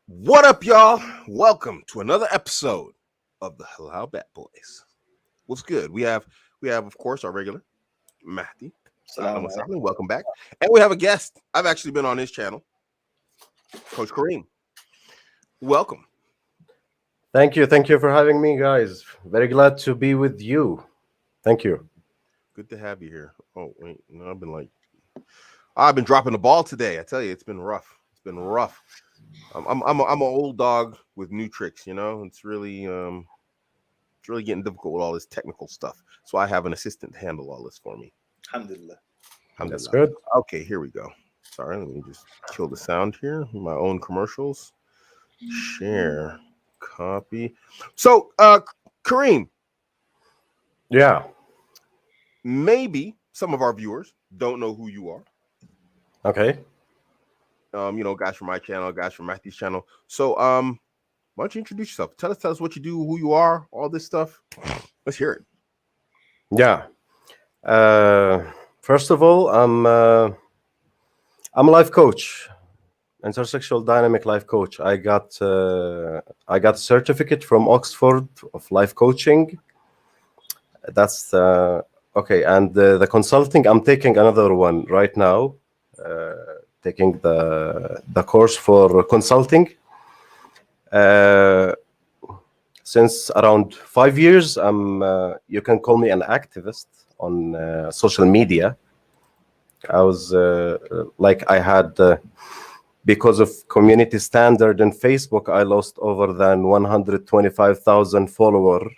What up, y'all? Welcome to another episode of the Halal Bat Boys. What's good? We have of course our regular Mahdi. Salam Salam wa alaikum. salam. Welcome back. And we have a guest. I've actually been on his channel, Coach Kareem. Welcome. Thank you. Thank you for having me, guys. Very glad to be with you. Thank you. Good to have you here. Oh, wait, no, I've been dropping the ball today. I tell you, it's been rough. It's been rough. I'm an old dog with new tricks. It's really getting difficult with all this technical stuff. So I have an assistant to handle all this for me. Alhamdulillah. That's Alhamdulillah. good. Okay, here we go. Sorry, let me just kill the sound here. My own commercials. Share. Copy. So, Kareem, Yeah. maybe some of our viewers don't know who you are. Okay. Guys from my channel, guys from Matthew's channel. So, why don't you introduce yourself? Tell us what you do, who you are, all this stuff. Let's hear it. Yeah. First of all, I'm a life coach, intersexual dynamic life coach. I got a certificate from Oxford of life coaching. That's okay. And the consulting, I'm taking another one right now. Taking the course for consulting. Since around 5 years, you can call me an activist on social media. I was I had because of community standard in Facebook, I lost over than 125,000 followers,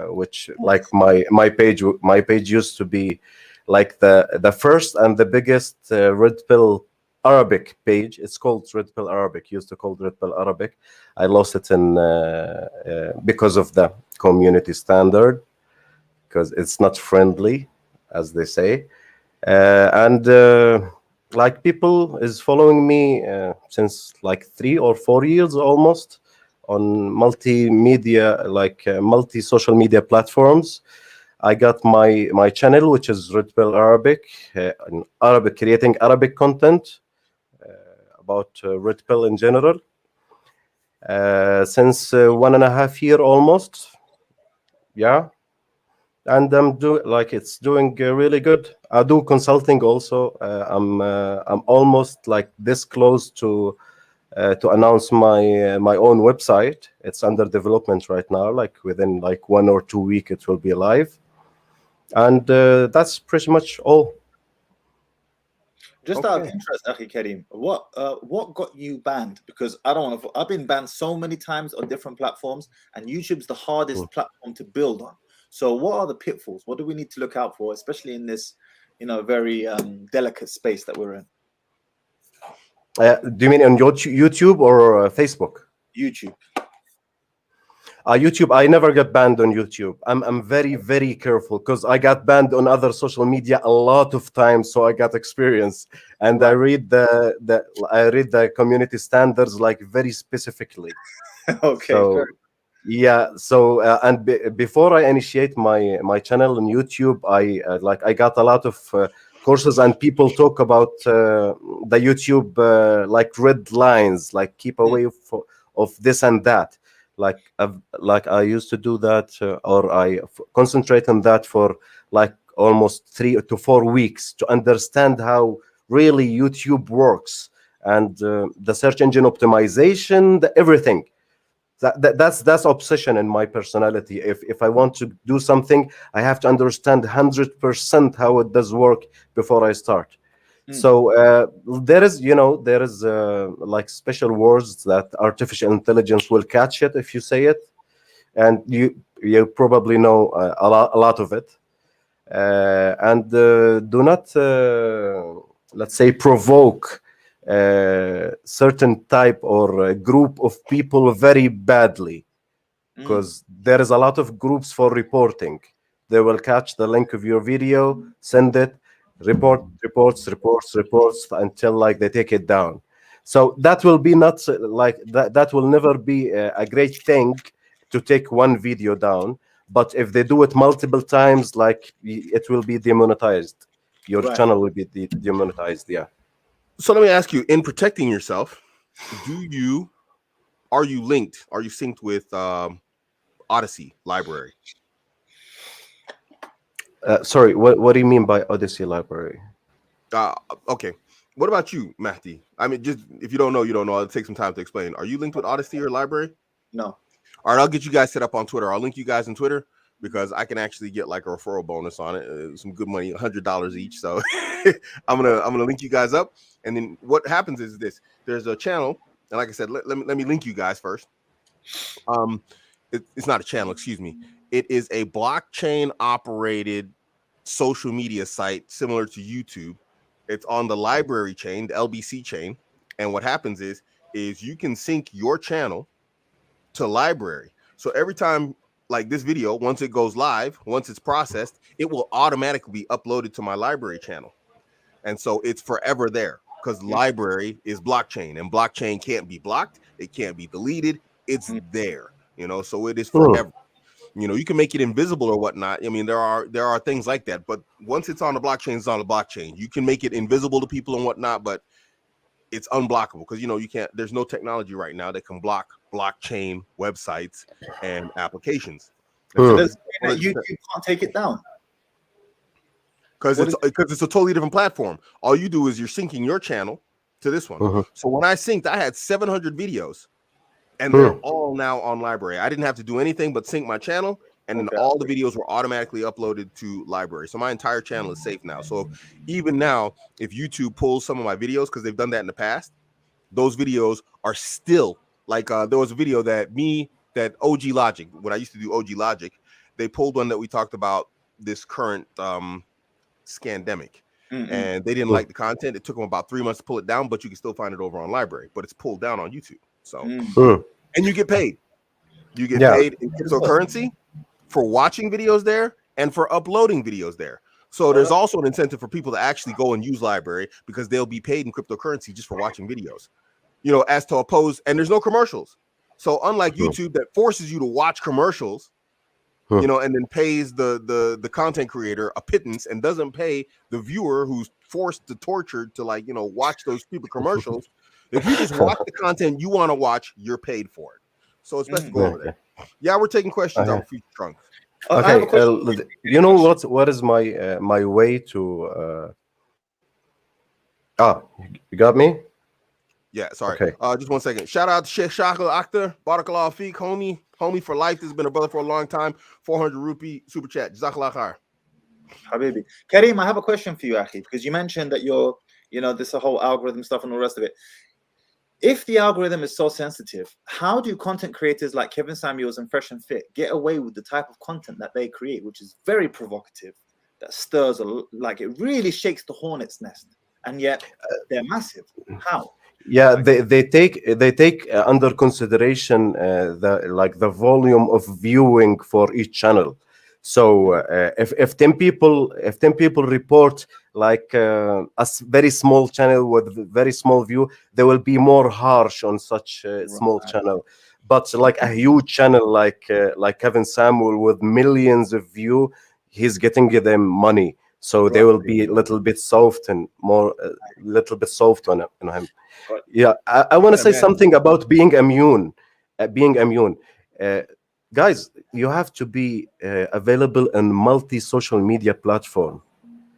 which like my page used to be like the first and the biggest red pill Arabic page. It's called Red Pill Arabic. Used to call Red Pill Arabic. I lost it in because of the community standard, because it's not friendly, as they say, and like people is following me since like 3 or 4 years almost on multimedia, multi social media platforms. I got my channel, which is Red Pill Arabic, in Arabic, creating Arabic content about red pill in general since 1.5 years almost. Yeah, and it's doing really good. I do consulting also. I'm almost like this close to announce my own website. It's under development right now. Like within like 1 or 2 weeks, it will be live, and that's pretty much all. Just out of Okay. interest, Akhi Kareem, what got you banned? Because I don't want to. I've been banned so many times on different platforms, and YouTube's the hardest platform to build on. So, what are the pitfalls? What do we need to look out for, especially in this, very delicate space that we're in? Do you mean on YouTube or Facebook? YouTube. YouTube, I never get banned on YouTube. I'm very, very careful because I got banned on other social media a lot of times, so I got experience, and Right. I read the community standards like very specifically. Okay. So yeah, so before I initiate my channel on YouTube, I got a lot of courses, and people talk about the YouTube like red lines, like keep away of this and that. Like I used to do that, or I concentrate on that for like almost 3 to 4 weeks to understand how really YouTube works, and the search engine optimization, everything. That's obsession in my personality. If I want to do something, I have to understand 100% how it does work before I start. So there is like special words that artificial intelligence will catch it if you say it, and you probably know a lot of it. And do not let's say provoke certain type or group of people very badly, because there is a lot of groups for reporting. They will catch the link of your video, send it, reports until like they take it down. So that will be not like that will never be a great thing to take one video down. But if they do it multiple times, like it will be demonetized. Your Right. channel will be demonetized. Yeah. So let me ask you: in protecting yourself, do you are you linked? Are you synced with Odyssey library? Sorry, what do you mean by Odyssey library? Okay. What about you, Mahdi? I mean, just if you don't know, you don't know. It'll take some time to explain. Are you linked with Odyssey or library? No. All right, I'll get you guys set up on Twitter. I'll link you guys on Twitter because I can actually get like a referral bonus on it, some good money, $100 each. So I'm gonna link you guys up, and then what happens is this: there's a channel, and like I said, let me link you guys first. It's not a channel, excuse me. It is a blockchain operated social media site similar to YouTube. It's on the library chain, the LBC chain, and what happens is you can sync your channel to library. So every time like this video, once it goes live, once it's processed, it will automatically be uploaded to my library channel. And so it's forever there because library is blockchain and blockchain can't be blocked. It can't be deleted. It's there, so it is forever. You can make it invisible or whatnot. I mean, there are things like that, but once it's on the blockchain, it's on the blockchain. You can make it invisible to people and whatnot, but it's unblockable because you can't. There's no technology right now that can block blockchain websites and applications. So does YouTube can't take it down because it's a totally different platform. All you do is you're syncing your channel to this one. So when I synced, I had 700 videos, and they're all now on library. I didn't have to do anything but sync my channel, and then all the videos were automatically uploaded to library. So my entire channel is safe now. So even now, if YouTube pulls some of my videos, because they've done that in the past, those videos are still like there was a video that OG Logic, when I used to do OG Logic, they pulled one that we talked about this current scandemic. And they didn't like the content. It took them about 3 months to pull it down, but you can still find it over on library, but it's pulled down on YouTube. So and you get paid. You get paid in cryptocurrency for watching videos there and for uploading videos there. So there's also an incentive for people to actually go and use library because they'll be paid in cryptocurrency just for watching videos, as to oppose, and there's no commercials. So unlike YouTube that forces you to watch commercials, and then pays the content creator a pittance and doesn't pay the viewer who's forced to torture to watch those stupid commercials. If you just watch the content you want to watch, you're paid for it. So it's best to go over there. Yeah, we're taking questions out of Future Trunk. Okay, you know what is my my way to you got me? Yeah, sorry. Okay. Just 1 second. Shout out to Sheikh Shakil Akhtar, Barakallah Feek, homie for life. This has been a brother for a long time. 400 rupee super chat. Jazakallah khair. Habibi. Kareem, I have a question for you, Akhi, because you mentioned that this whole algorithm stuff and all the rest of it. If the algorithm is so sensitive, how do content creators like Kevin Samuels and Fresh and Fit get away with the type of content that they create, which is very provocative, that stirs it really shakes the hornet's nest, and yet they're massive? How? Yeah, they take under consideration the volume of viewing for each channel. So if 10 people report a very small channel with very small view, they will be more harsh on such a small channel. But like a huge channel like Kevin Samuel with millions of view, he's getting them money. So they will be a little bit soft and more little bit soft on him. Yeah, I want to say something about being immune. Guys, you have to be available in multi social media platform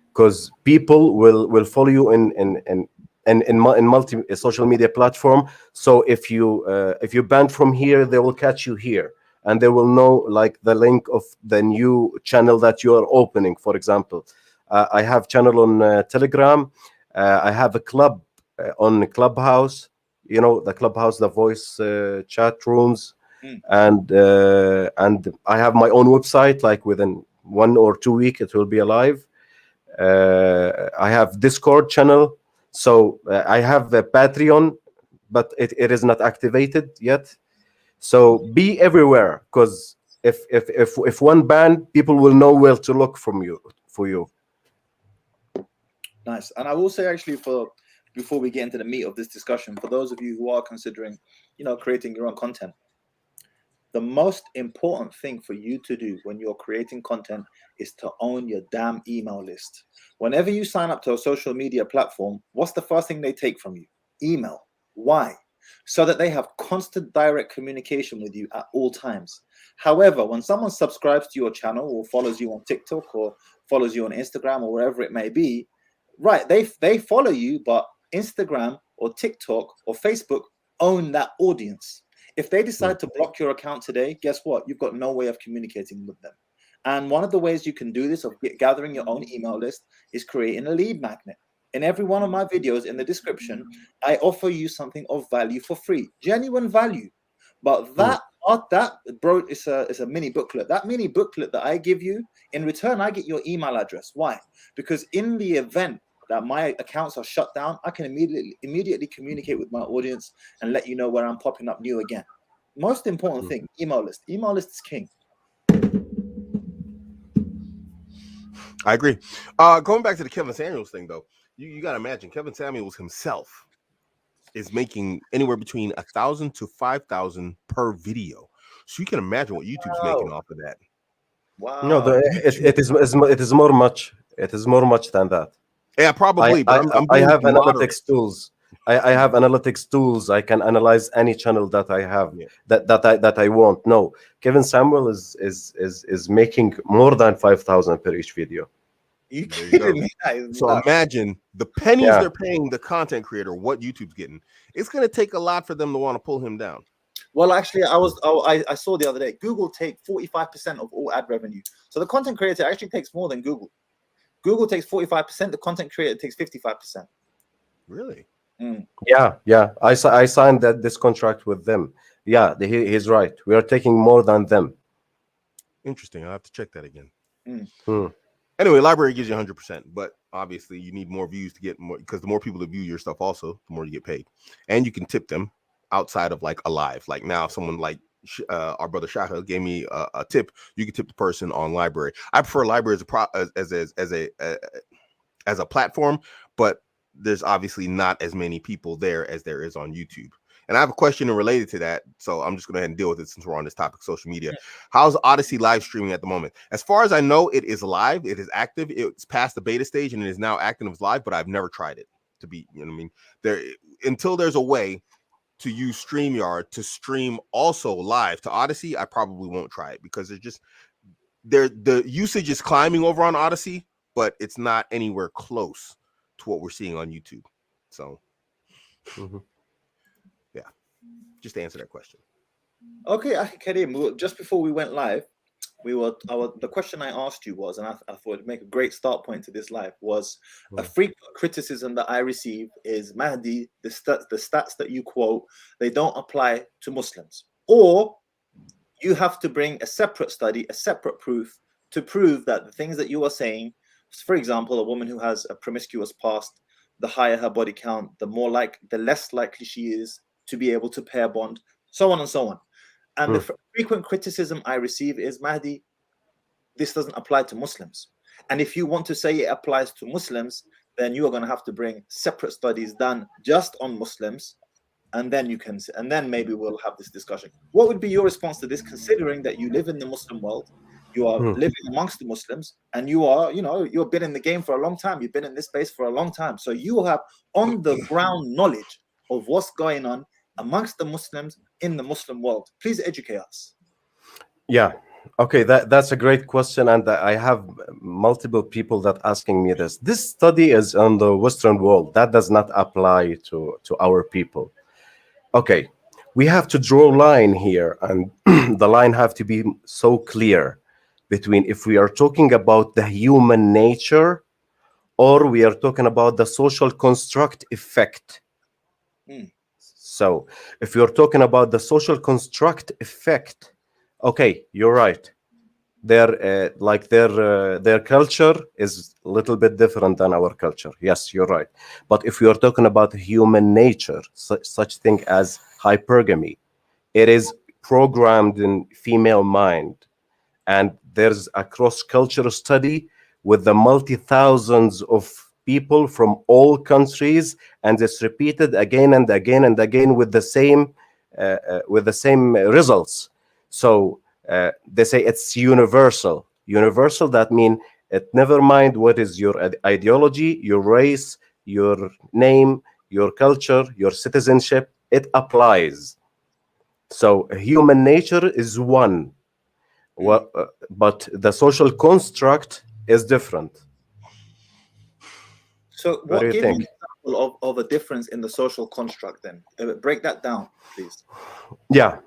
because people will follow you in multi social media platform. So if you banned from here, they will catch you here, and they will know the link of the new channel that you are opening. For example, I have channel on Telegram. I have a club on Clubhouse. The Clubhouse, the voice chat rooms. And I have my own website. Like within 1 or 2 weeks, it will be alive. I have Discord channel. So I have a Patreon, but it is not activated yet. So be everywhere, because if one ban, people will know where to look for you. Nice. And I will say, actually, before we get into the meat of this discussion, for those of you who are considering, creating your own content, the most important thing for you to do when you're creating content is to own your damn email list. Whenever you sign up to a social media platform, what's the first thing they take from you? Email. Why? so that they have constant direct communication with you at all times. However, when someone subscribes to your channel or follows you on TikTok or follows you on Instagram or wherever it may be, right, they follow you, but Instagram or TikTok or Facebook own that audience. If they decide to block your account today, guess what? You've got no way of communicating with them. And one of the ways you can do this, of gathering your own email list, is creating a lead magnet. In every one of my videos in the description, I offer you something of value for free, genuine value. But that bro, it's a mini booklet. That mini booklet that I give you, in return, I get your email address. Why? Because in the event that my accounts are shut down, I can immediately communicate with my audience and let you know where I'm popping up new again. Most important thing, email list. Email list is king. I agree. Going back to the Kevin Samuels thing, though, you got to imagine Kevin Samuels himself is making anywhere between 1,000 to 5,000 per video. So you can imagine what YouTube's making off of that. Wow. No, it is more much. It is more much than that. Yeah, probably. I have analytics tools. I have analytics tools. I can analyze any channel that I have that I want. No, Kevin Samuel is making more than 5,000 per each video. You kidding me? So imagine the pennies they're paying the content creator, what YouTube's getting. It's going to take a lot for them to want to pull him down. Well, actually, I saw the other day, Google take 45% of all ad revenue. So the content creator actually takes more than Google. Google takes 45%. The content creator takes 55%. Really? Yeah. I signed this contract with them. Yeah, he's right. We are taking more than them. Interesting. I'll have to check that again. Anyway, library gives you 100%, but obviously you need more views to get more, because the more people that view your stuff also, the more you get paid. And you can tip them outside of like a live. Like now, if someone like our brother Shaha gave me a tip, you can tip the person on library. I prefer library as a platform, but there's obviously not as many people there as there is on YouTube. And I have a question related to that, so I'm just going to go ahead and deal with it since we're on this topic, social media. How's Odyssey live streaming at the moment? As far as I know, it is live. It is active. It's past the beta stage and it is now active as live, but I've never tried it to be, you know what I mean? Until there's a way to use StreamYard to stream also live to Odyssey, I probably won't try it because the usage is climbing over on Odyssey, but it's not anywhere close to what we're seeing on YouTube. So yeah, just to answer that question. Okay, Kareem, just before we went live, the question I asked you was, and I thought it'd make a great start point to this live, was a frequent criticism that I receive is, Mahdi, the stats that you quote, they don't apply to Muslims, or you have to bring a separate study, a separate proof to prove that the things that you are saying, for example, a woman who has a promiscuous past, the higher her body count, the less likely she is to be able to pair bond, so on and so on. And the frequent criticism I receive is, Mahdi, this doesn't apply to Muslims. And if you want to say it applies to Muslims, then you are going to have to bring separate studies done just on Muslims, and then maybe we'll have this discussion. What would be your response to this, considering that you live in the Muslim world, you are living amongst the Muslims, and you've been in the game for a long time, you've been in this space for a long time, so you have on the ground knowledge of what's going on amongst the Muslims in the Muslim world. Please educate us. Yeah. Okay, that's a great question, and I have multiple people that asking me this. This study is on the Western world. That does not apply to our people. Okay, we have to draw a line here, and the line have to be so clear between if we are talking about the human nature or we are talking about the social construct effect. So if you're talking about the social construct effect, okay, you're right. Their culture is a little bit different than our culture. Yes, you're right. But if you're talking about human nature, such thing as hypergamy, it is programmed in female mind. And there's a cross-cultural study with the multi-thousands of people from all countries, and it's repeated again and again and again with the same results. So they say it's universal. Universal, that means it never mind what is your ideology, your race, your name, your culture, your citizenship. it applies. So human nature is one, but the social construct is different. So What do what you give me think? an example of a difference in the social construct then? Break that down, please. Yeah,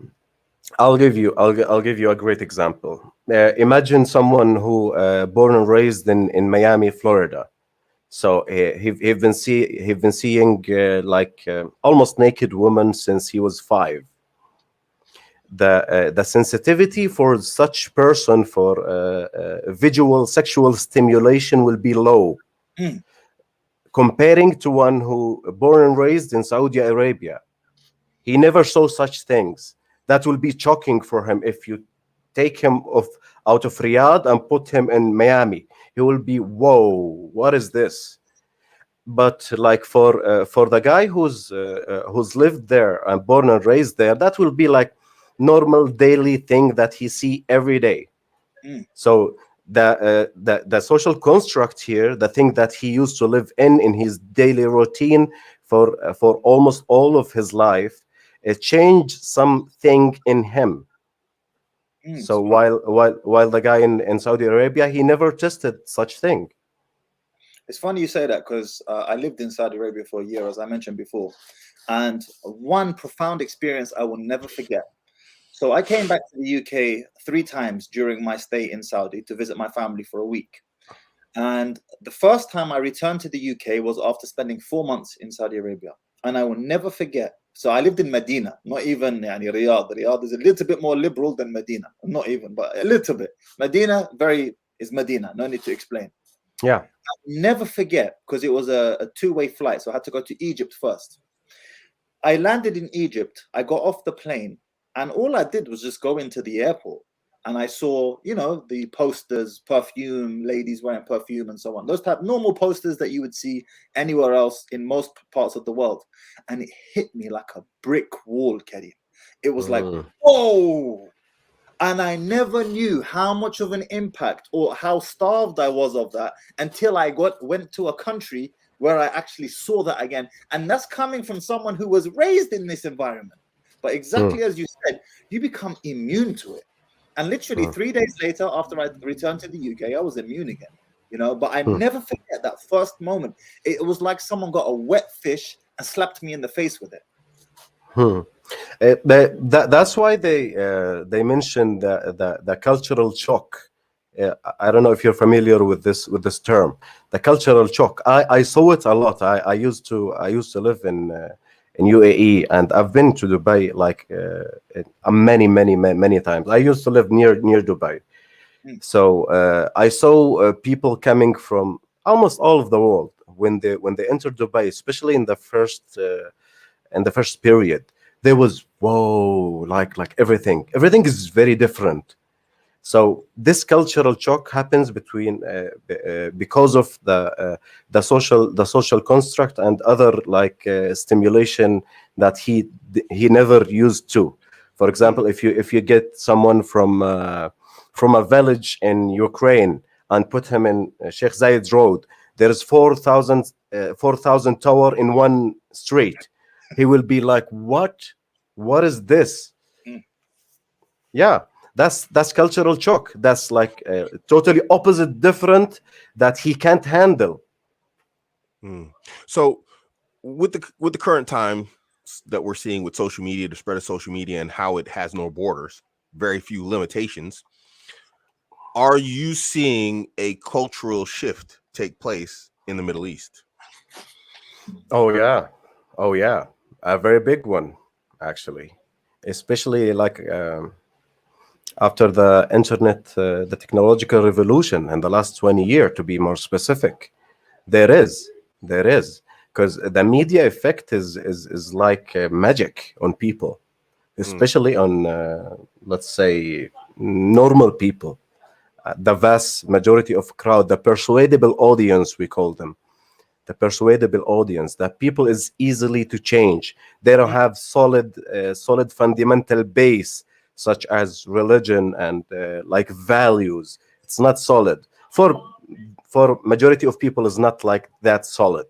I'll give you a great example. Imagine someone who born and raised in Miami, Florida. So he've been seeing almost naked women since he was 5. The sensitivity for such person for visual sexual stimulation will be low, Mm. comparing to one who born and raised in Saudi Arabia. He never saw such things. That will be shocking for him if you take him out of Riyadh and put him in Miami. He will be, whoa, what is this? But like for the guy who's lived there and born and raised there, that will be like normal daily thing that he see every day. Mm. So the social construct here, the thing that he used to live in his daily routine for almost all of his life, it changed something in him. So while the guy in Saudi Arabia, he never tested such thing. It's funny you say that because I lived in Saudi Arabia for a year, as I mentioned before, and one profound experience I will never forget. So I came back to the UK 3 times during my stay in Saudi to visit my family for a week. And the first time I returned to the UK was after spending 4 months in Saudi Arabia. And I will never forget. So I lived in Medina, not even Riyadh. Riyadh is a little bit more liberal than Medina. Not even, but a little bit. Medina is Medina. No need to explain. Yeah. I'll never forget because it was a 2-way flight. So I had to go to Egypt first. I landed in Egypt. I got off the plane. And all I did was just go into the airport. And I saw, the posters, perfume, ladies wearing perfume and so on. Those type normal posters that you would see anywhere else in most parts of the world. And it hit me like a brick wall, Kareem. It was like, whoa. And I never knew how much of an impact or how starved I was of that until I went to a country where I actually saw that again. And that's coming from someone who was raised in this environment. But exactly as you said, you become immune to it. And literally 3 days later, after I returned to the UK, I was immune again, but I never forget that first moment. It was like someone got a wet fish and slapped me in the face with it. That's why they mentioned the cultural shock. I don't know if you're familiar with this term, the cultural shock. I saw it a lot. I used to live in UAE, and I've been to Dubai many times. I used to live near Dubai, so I saw people coming from almost all of the world when they entered Dubai, especially in the first period. There was whoa, like everything is very different. So this cultural shock happens because of the social construct and other stimulation that he never used to. For example, if you get someone from a village in Ukraine and put him in Sheikh Zayed Road, there is 4,000 tower in one street. He will be like, what is this? Yeah, that's cultural shock. That's like totally opposite, different, that he can't handle. So with the current time that we're seeing with social media, the spread of social media and how it has no borders, very few limitations, are you seeing a cultural shift take place in the Middle East? Oh yeah, a very big one, actually, especially after the internet, the technological revolution in the last 20 years, to be more specific. There is, because the media effect is like magic on people, especially on let's say normal people, the vast majority of crowd, the persuadable audience, we call them. The persuadable audience, that people is easily to change. They don't have solid fundamental base such as religion and values. It's not solid. For majority of people is not like that solid.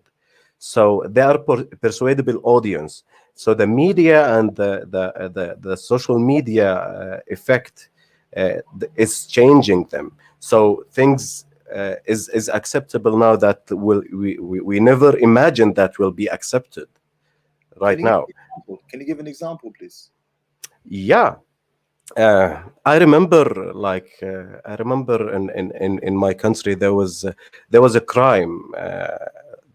So they are persuadable audience. So the media and the social media effect is changing them. So things is acceptable now that we never imagined that will be accepted right now. Can you give an example, please? Yeah. I remember, I remember in my country there was a crime.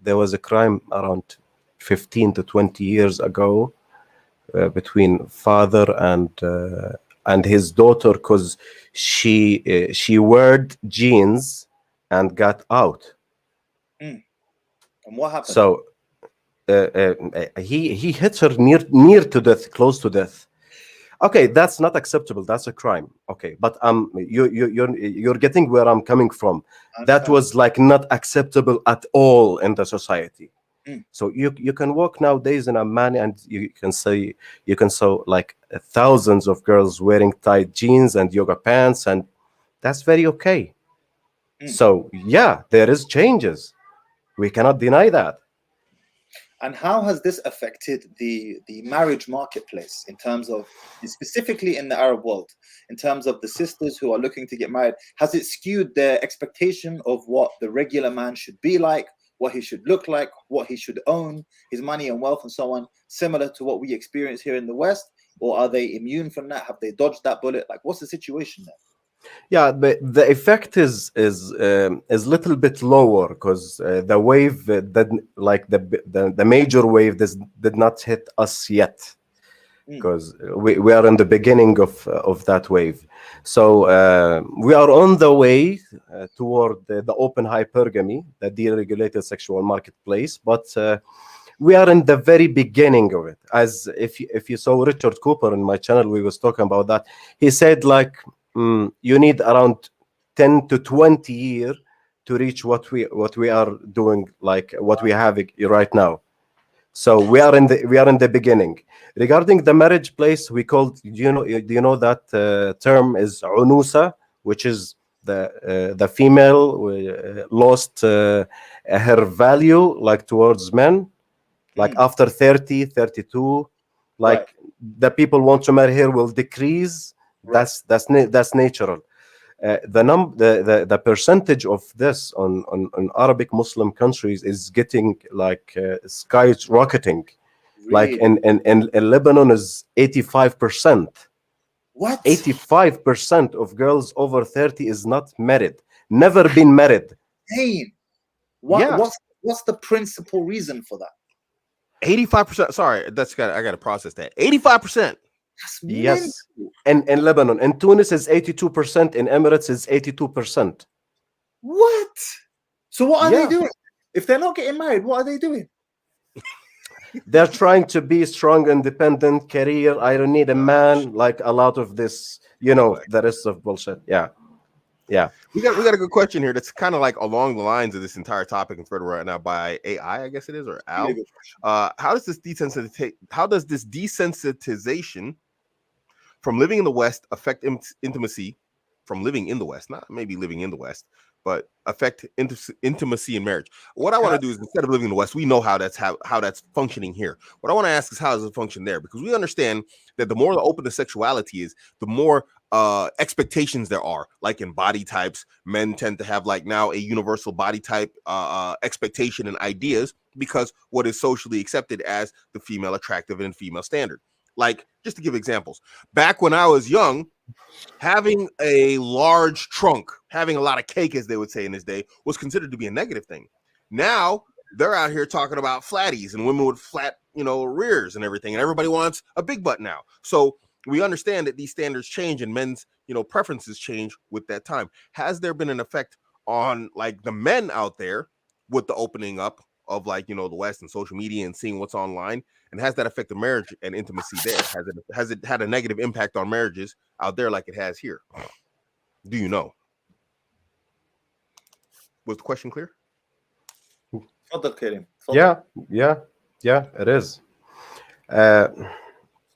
There was a crime around 15 to 20 years ago between father and his daughter, because she wore jeans and got out. And what happened? So he hit her near to death, close to death. Okay, that's not acceptable. That's a crime. Okay, but you're getting where I'm coming from. That was like not acceptable at all in the society. So you can walk nowadays in Amman and you can saw like thousands of girls wearing tight jeans and yoga pants, and that's very okay. So yeah, there is changes. We cannot deny that. And how has this affected the marriage marketplace in terms of, specifically in the Arab world, in terms of the sisters who are looking to get married? Has it skewed their expectation of what the regular man should be like, what he should look like, what he should own, his money and wealth and so on, similar to what we experience here in the West? Or are they immune from that? Have they dodged that bullet? Like, what's the situation there? Yeah, the effect is little bit lower because the wave that like the major wave did not hit us yet, because we are in the beginning of that wave. So we are on the way toward the open hypergamy, the deregulated sexual marketplace, but we are in the very beginning of it. As if you saw Richard Cooper in my channel, we was talking about that. He said like you need around 10 to 20 years to reach what we are doing, like what we have right now. So we are in the beginning. Regarding the marriage place, we called, do you know that term is unusa, which is the female lost her value like towards men, like after 30, 32, like the people want to marry her will decrease. That's natural. The percentage of this on Arabic Muslim countries is getting like skyrocketing. Really? Like in Lebanon is 85%. What? 85% of girls over 30 is not married, never been married. Hey, what's the principal reason for that? 85%. Sorry, I got to process that. 85%. Yes, and in Lebanon, in Tunis is 82%, in Emirates is 82%. What? So what are they doing? If they're not getting married, what are they doing? They're trying to be strong, independent, career. I don't need a man. Like a lot of this, the rest of bullshit. Yeah. We got a good question here that's kind of like along the lines of this entire topic and thread right now by AI, I guess it is, or Al. How does this desensitization from living in the West affect intimacy from living in the West? Not maybe living in the West, but affect intimacy in marriage. What I want to do is, instead of living in the West, we know how that's functioning here. What I want to ask is, how does it function there? Because we understand that the more open the sexuality is, the more expectations there are, like in body types. Men tend to have like now a universal body type expectation and ideas, because what is socially accepted as the female attractive and female standard. Like, just to give examples, back when I was young, having a large trunk, having a lot of cake, as they would say in this day, was considered to be a negative thing. Now they're out here talking about flatties and women with flat, rears and everything, and everybody wants a big butt now. So we understand that these standards change and men's, preferences change with that time. Has there been an effect on like the men out there with the opening up of like, the West and social media and seeing what's online? And has that affected marriage and intimacy there? Has it had a negative impact on marriages out there like it has here? Do you know? Was the question clear? Kareem. Yeah, it is.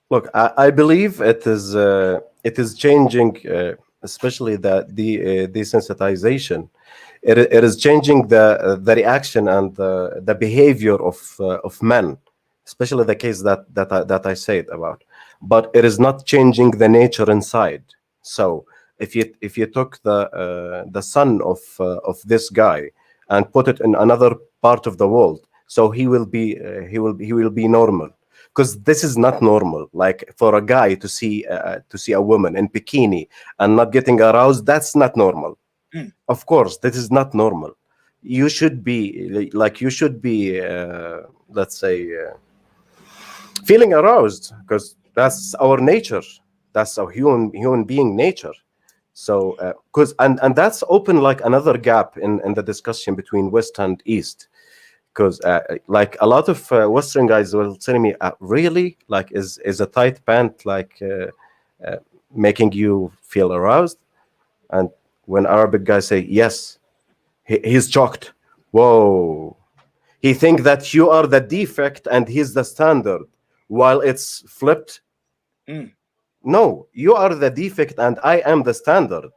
Look, I believe it is changing, especially the desensitization. It is changing the reaction and the behavior of men especially the case that I said about. But it is not changing the nature inside. So if you took the son of this guy and put it in another part of the world, so he will be normal, because this is not normal. Like for a guy to see a woman in bikini and not getting aroused, that's not normal. Of course, this is not normal. You should be let's say, feeling aroused, because that's our nature. That's our human being nature. So because and that's open like another gap in the discussion between West and East, because like a lot of Western guys will tell me, really, like is a tight pant like making you feel aroused? And when Arabic guys say yes, he's shocked. Whoa. He think that you are the defect and he's the standard, while it's flipped. No, you are the defect and I am the standard,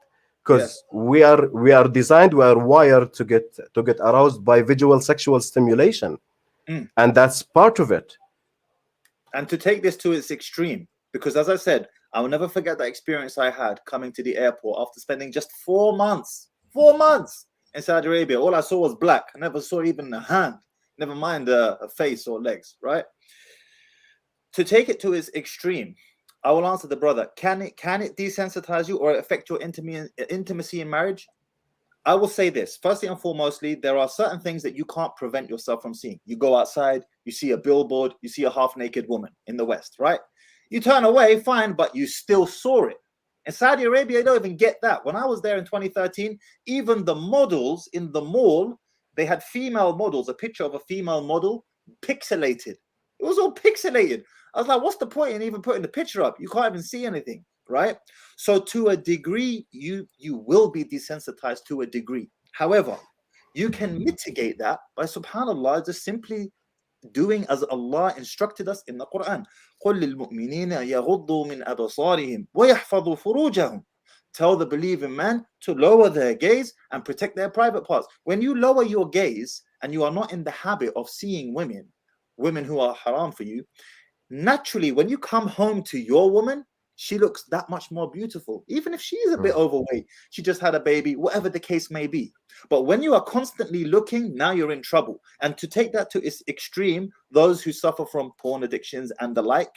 because we are designed, we are wired to get aroused by visual sexual stimulation, and that's part of it. And to take this to its extreme, because as I said, I will never forget that experience I had coming to the airport after spending just 4 months in Saudi Arabia. All I saw was black. I never saw even a hand, never mind a face or legs, right? To take it to its extreme, I will answer the brother. Can it desensitize you or affect your intimacy in marriage? I will say this. Firstly and foremostly, there are certain things that you can't prevent yourself from seeing. You go outside, you see a billboard, you see a half-naked woman in the West, right? You turn away, fine, but you still saw it. In Saudi Arabia, you don't even get that. When I was there in 2013, even the models in the mall, they had female models, a picture of a female model, pixelated. It was all pixelated. I was like, what's the point in even putting the picture up? You can't even see anything, right? So to a degree, you will be desensitized to a degree. However, you can mitigate that by, subhanAllah, just simply doing as Allah instructed us in the Quran. قُلْ لِلْمُؤْمِنِينَ يَغُضُّوا مِنْ أَبْصَارِهِمْ وَيَحْفَظُوا فُرُوجَهُم. Tell the believing man to lower their gaze and protect their private parts. When you lower your gaze and you are not in the habit of seeing women who are haram for you, naturally, when you come home to your woman, she looks that much more beautiful. Even if she is a bit overweight, she just had a baby, whatever the case may be. But when you are constantly looking, now you're in trouble. And to take that to its extreme, those who suffer from porn addictions and the like,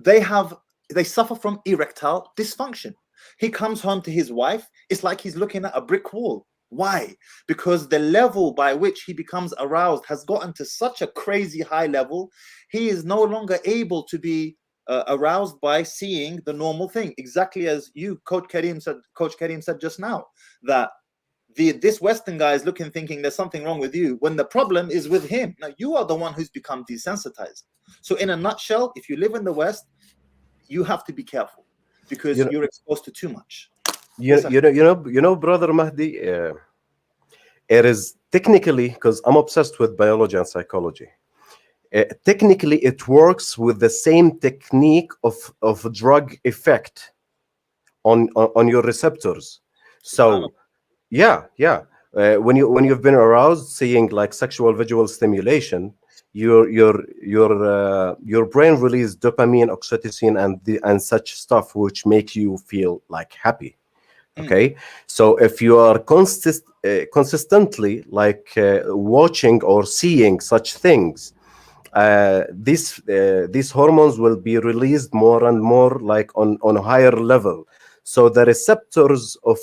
they suffer from erectile dysfunction. He comes home to his wife, it's like he's looking at a brick wall. Why? Because the level by which he becomes aroused has gotten to such a crazy high level, he is no longer able to be aroused by seeing the normal thing. Exactly as you, Coach Kareem said just now, that this Western guy is looking, thinking there's something wrong with you, when the problem is with him. Now, you are the one who's become desensitized. So in a nutshell, if you live in the West, you have to be careful, because you're exposed to too much. You know, Brother Mahdi, it is technically, because I'm obsessed with biology and psychology, technically it works with the same technique of drug effect on your receptors. So when you've been aroused, seeing like sexual visual stimulation, your brain releases dopamine, oxytocin, and such stuff, which make you feel like happy. Okay, so if you are consistently like watching or seeing such things, these hormones will be released more and more, like on a higher level. So the receptors of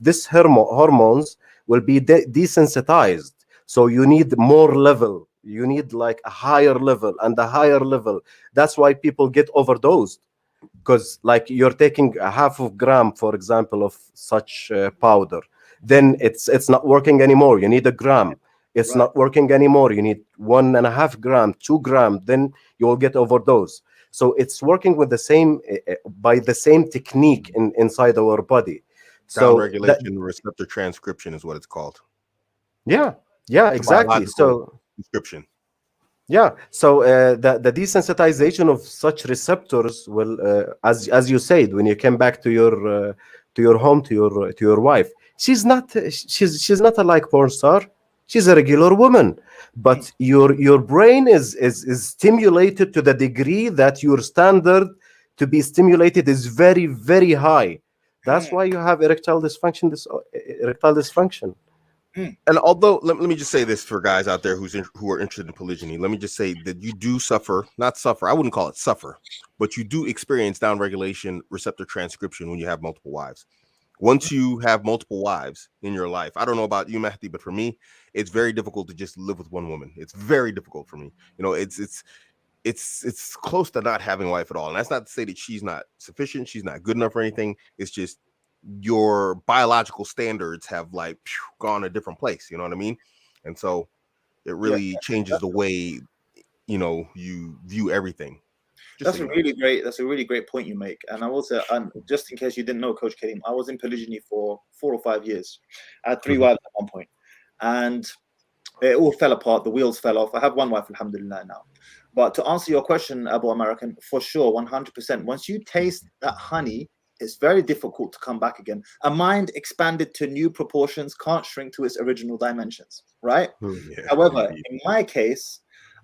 these hormones will be desensitized. So you need more level. You need like a higher level and a higher level. That's why people get overdosed. Because like you're taking a half of gram, for example, of such powder, then it's not working anymore. You need a gram. It's not working anymore. You need 1.5 gram, 2 gram. Then you will get overdose. So it's working with the same by the same technique inside our body. So downregulation receptor transcription is what it's called. Yeah, exactly. So transcription. Yeah, so the desensitization of such receptors will, as you said, when you came back to your home, to your wife, she's not a like porn star. She's a regular woman, but your brain is stimulated to the degree that your standard to be stimulated is very, very high. That's why you have erectile dysfunction. Erectile dysfunction. And although let me just say this for guys out there who are interested in polygyny, let me just say that you do suffer, not suffer, I wouldn't call it suffer, but you do experience downregulation receptor transcription when you have multiple wives. Once you have multiple wives in your life, I don't know about you, Mahdi, but for me, it's very difficult to just live with one woman. It's very difficult for me. You know, it's close to not having a wife at all. And that's not to say that she's not sufficient, she's not good enough or anything. It's just your biological standards have like gone a different place. You know what I mean? And so it really changes the way you view everything. That's a really great point you make. And I will say, just in case you didn't know, Coach Kareem, I was in polygyny for 4 or 5 years. I had 3 wives at one point, and it all fell apart. The wheels fell off. I have 1 wife, alhamdulillah, now. But to answer your question, Abuamerican, for sure, 100%. Once you taste that honey, it's very difficult to come back again. A mind expanded to new proportions can't shrink to its original dimensions, right? However, in my case,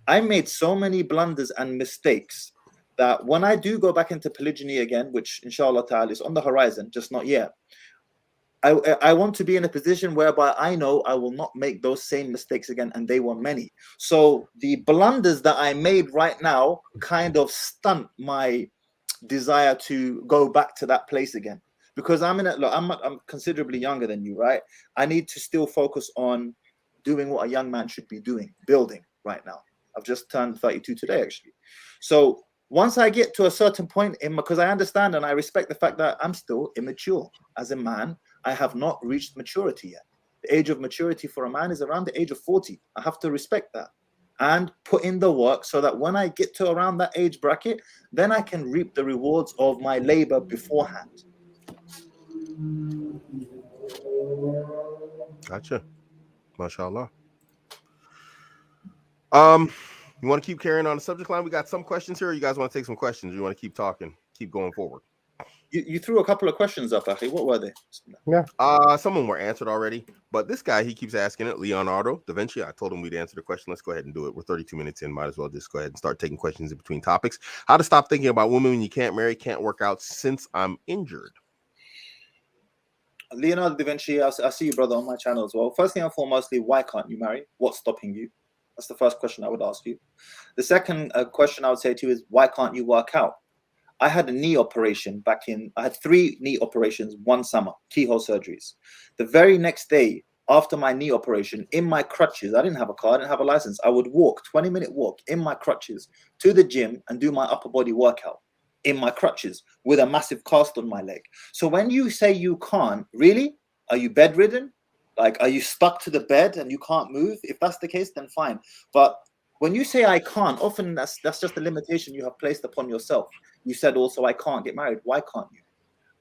I made so many blunders and mistakes that when I do go back into polygyny again, which inshallah ta'ala is on the horizon, just not yet, I want to be in a position whereby I know I will not make those same mistakes again, and they were many. So the blunders that I made right now kind of stunt my desire to go back to that place again, because I'm considerably younger than you, right? I need to still focus on doing what a young man should be doing, building right now. I've just turned 32 today, actually. So once I get to a certain point because I understand and I respect the fact that I'm still immature as a man, I have not reached maturity yet. The age of maturity for a man is around the age of 40. I have to respect that and put in the work so that when I get to around that age bracket, then I can reap the rewards of my labor beforehand. Gotcha. MashaAllah. You want to keep carrying on the subject line? We got some questions here. Or you guys want to take some questions? You want to keep talking, keep going forward? You threw a couple of questions up, Akhi. What were they? Yeah. Some of them were answered already, but this guy, he keeps asking it. Leonardo da Vinci. I told him we'd answer the question. Let's go ahead and do it. We're 32 minutes in. Might as well just go ahead and start taking questions in between topics. How to stop thinking about women when you can't marry, can't work out since I'm injured. Leonardo da Vinci, I see you, brother, on my channel as well. First thing and foremostly, why can't you marry? What's stopping you? That's the first question I would ask you. The second question I would say to you is, why can't you work out? I had a knee operation I had 3 knee operations one summer, keyhole surgeries. The very next day after my knee operation, in my crutches, I didn't have a car, I didn't have a license. I would walk, 20-minute walk in my crutches to the gym and do my upper body workout in my crutches with a massive cast on my leg. So when you say you can't, really? Are you bedridden? Like, are you stuck to the bed and you can't move? If that's the case, then fine. But when you say I can't, often that's just a limitation you have placed upon yourself. You said also I can't get married. Why can't you?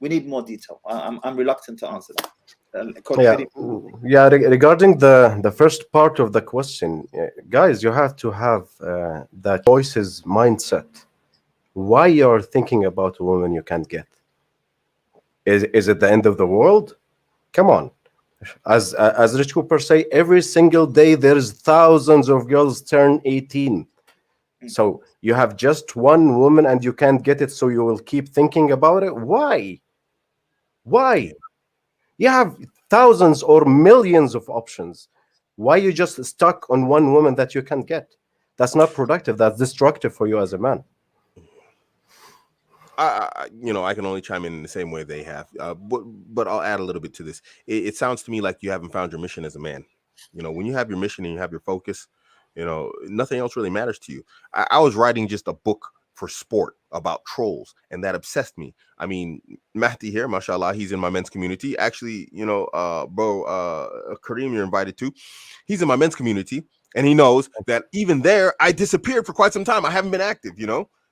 We need more detail. I'm reluctant to answer that. Regarding the first part of the question, guys, you have to have the choices mindset. Why you're thinking about a woman you can't get? Is it the end of the world? Come on. As Rich Cooper say, every single day there's thousands of girls turn 18. So you have just one woman and you can't get it, so you will keep thinking about it. Why? You have thousands or millions of options. Why you just stuck on one woman that you can't get? That's not productive. That's destructive for you as a man. I can only chime in the same way they have, but I'll add a little bit to this. It sounds to me like you haven't found your mission as a man. When you have your mission and you have your focus, nothing else really matters to you. I was writing just a book for sport about trolls, and that obsessed me. I mean, Mahdi here, mashallah, he's in my men's community. Actually, Kareem, you're invited to. He's in my men's community, and he knows that even there, I disappeared for quite some time. I haven't been active,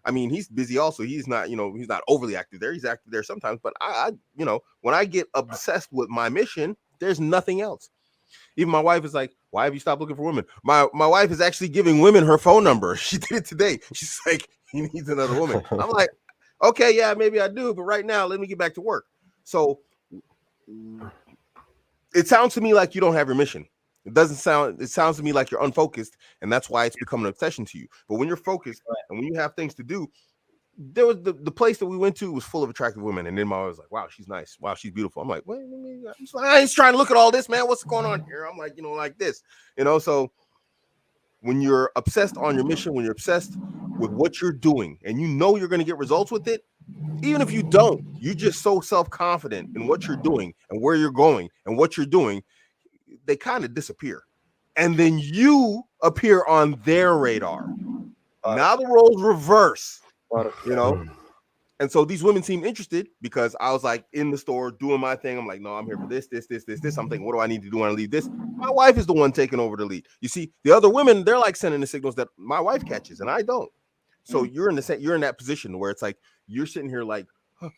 I mean, he's busy also. He's not, he's not overly active there. He's active there sometimes. But I when I get obsessed with my mission, there's nothing else. Even my wife is like, why have you stopped looking for women? My wife is actually giving women her phone number. She did it today. She's like, he needs another woman. I'm like, okay, yeah, maybe I do. But right now, let me get back to work. So it sounds to me like you don't have your mission. It sounds to me like you're unfocused, and that's why it's become an obsession to you. But when you're focused and when you have things to do, there was the place that we went to was full of attractive women, and then my was like, wow, she's nice, wow, she's beautiful. I'm like, wait, I ain't trying to look at all this, man. What's going on here? I'm like, like this, so when you're obsessed on your mission, when you're obsessed with what you're doing, and you're going to get results with it, even if you don't, you're just so self-confident in what you're doing and where you're going and what you're doing, they kind of disappear. And then you appear on their radar. Now the roles reverse, And so these women seem interested because I was like in the store doing my thing. I'm like, no, I'm here for this. I'm thinking, what do I need to do when I leave this? My wife is the one taking over the lead. You see, the other women, they're like sending the signals that my wife catches and I don't. So you're in that position where it's like you're sitting here like,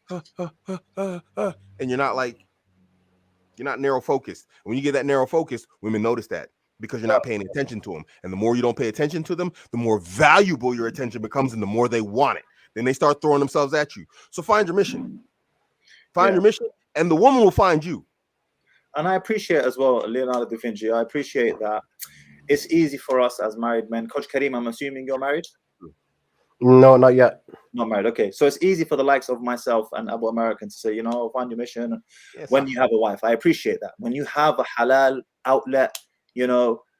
and you're not narrow focused. When you get that narrow focus, women notice that because you're not paying attention to them. And the more you don't pay attention to them, the more valuable your attention becomes and the more they want it. Then they start throwing themselves at you. So find your mission. Find your mission, and the woman will find you. And I appreciate as well, Leonardo da Vinci. I appreciate that it's easy for us as married men. Coach Kareem, I'm assuming you're married? No, not yet. Not married. Okay. So it's easy for the likes of myself and Abuamerican to say, find your mission when you have a wife. I appreciate that. When you have a halal outlet,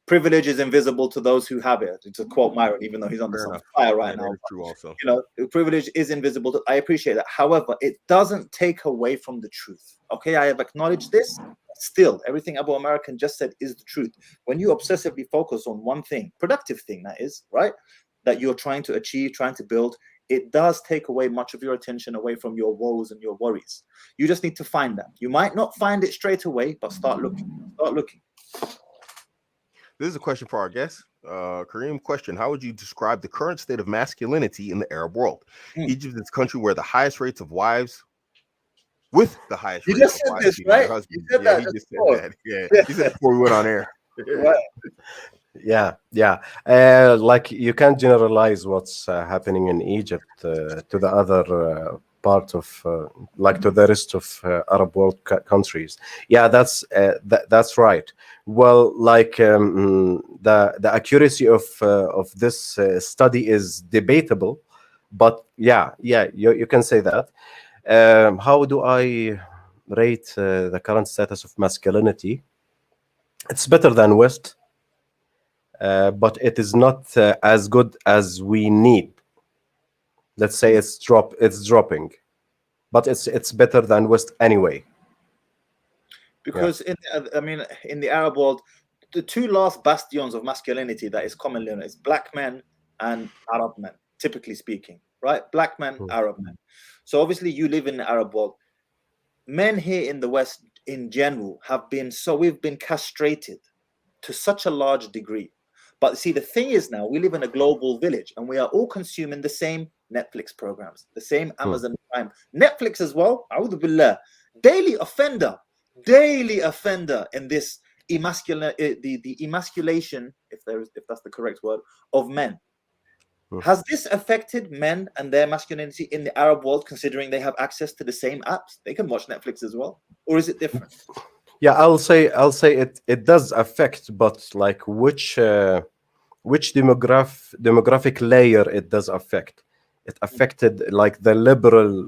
privilege is invisible to those who have it. To quote Myron, even though he's under some fire right now. True also. Privilege is invisible. I appreciate that. However, it doesn't take away from the truth. Okay, I have acknowledged this. Still, everything Abuamerican just said is the truth. When you obsessively focus on one thing, productive thing that is, right, that you're trying to achieve, trying to build, it does take away much of your attention away from your woes and your worries. You just need to find them. You might not find it straight away, but start looking. Start looking. This is a question for our guest. Kareem, question: how would you describe the current state of masculinity in the Arab world? Egypt is a country where the highest rates of wives, with the highest rates just of said wives, this, right? You said that. He just said that. Yeah, he said before we went on air. Right. Yeah. Like you can't generalize what's happening in Egypt to the other part of like to the rest of Arab world countries. Yeah, that's right. Well, like the accuracy of this study is debatable, but you can say that. How do I rate the current status of masculinity? It's better than West, but it is not as good as we need. Let's say it's dropping, but it's better than West anyway. Because in the Arab world, the two last bastions of masculinity that is commonly known is black men and Arab men, typically speaking, right? Black men, Arab men. So obviously you live in the Arab world. Men here in the West in general we've been castrated to such a large degree. But see, the thing is now we live in a global village and we are all consuming the same Netflix programs, the same Amazon Prime, Netflix as well. A'udhu billah. Daily offender in this the emasculation, if that's the correct word, of men. Has this affected men and their masculinity in the Arab world, considering they have access to the same apps? They can watch Netflix as well, or is it different? Yeah, I'll say it does affect, but like which demographic layer it does affect. It affected like the liberal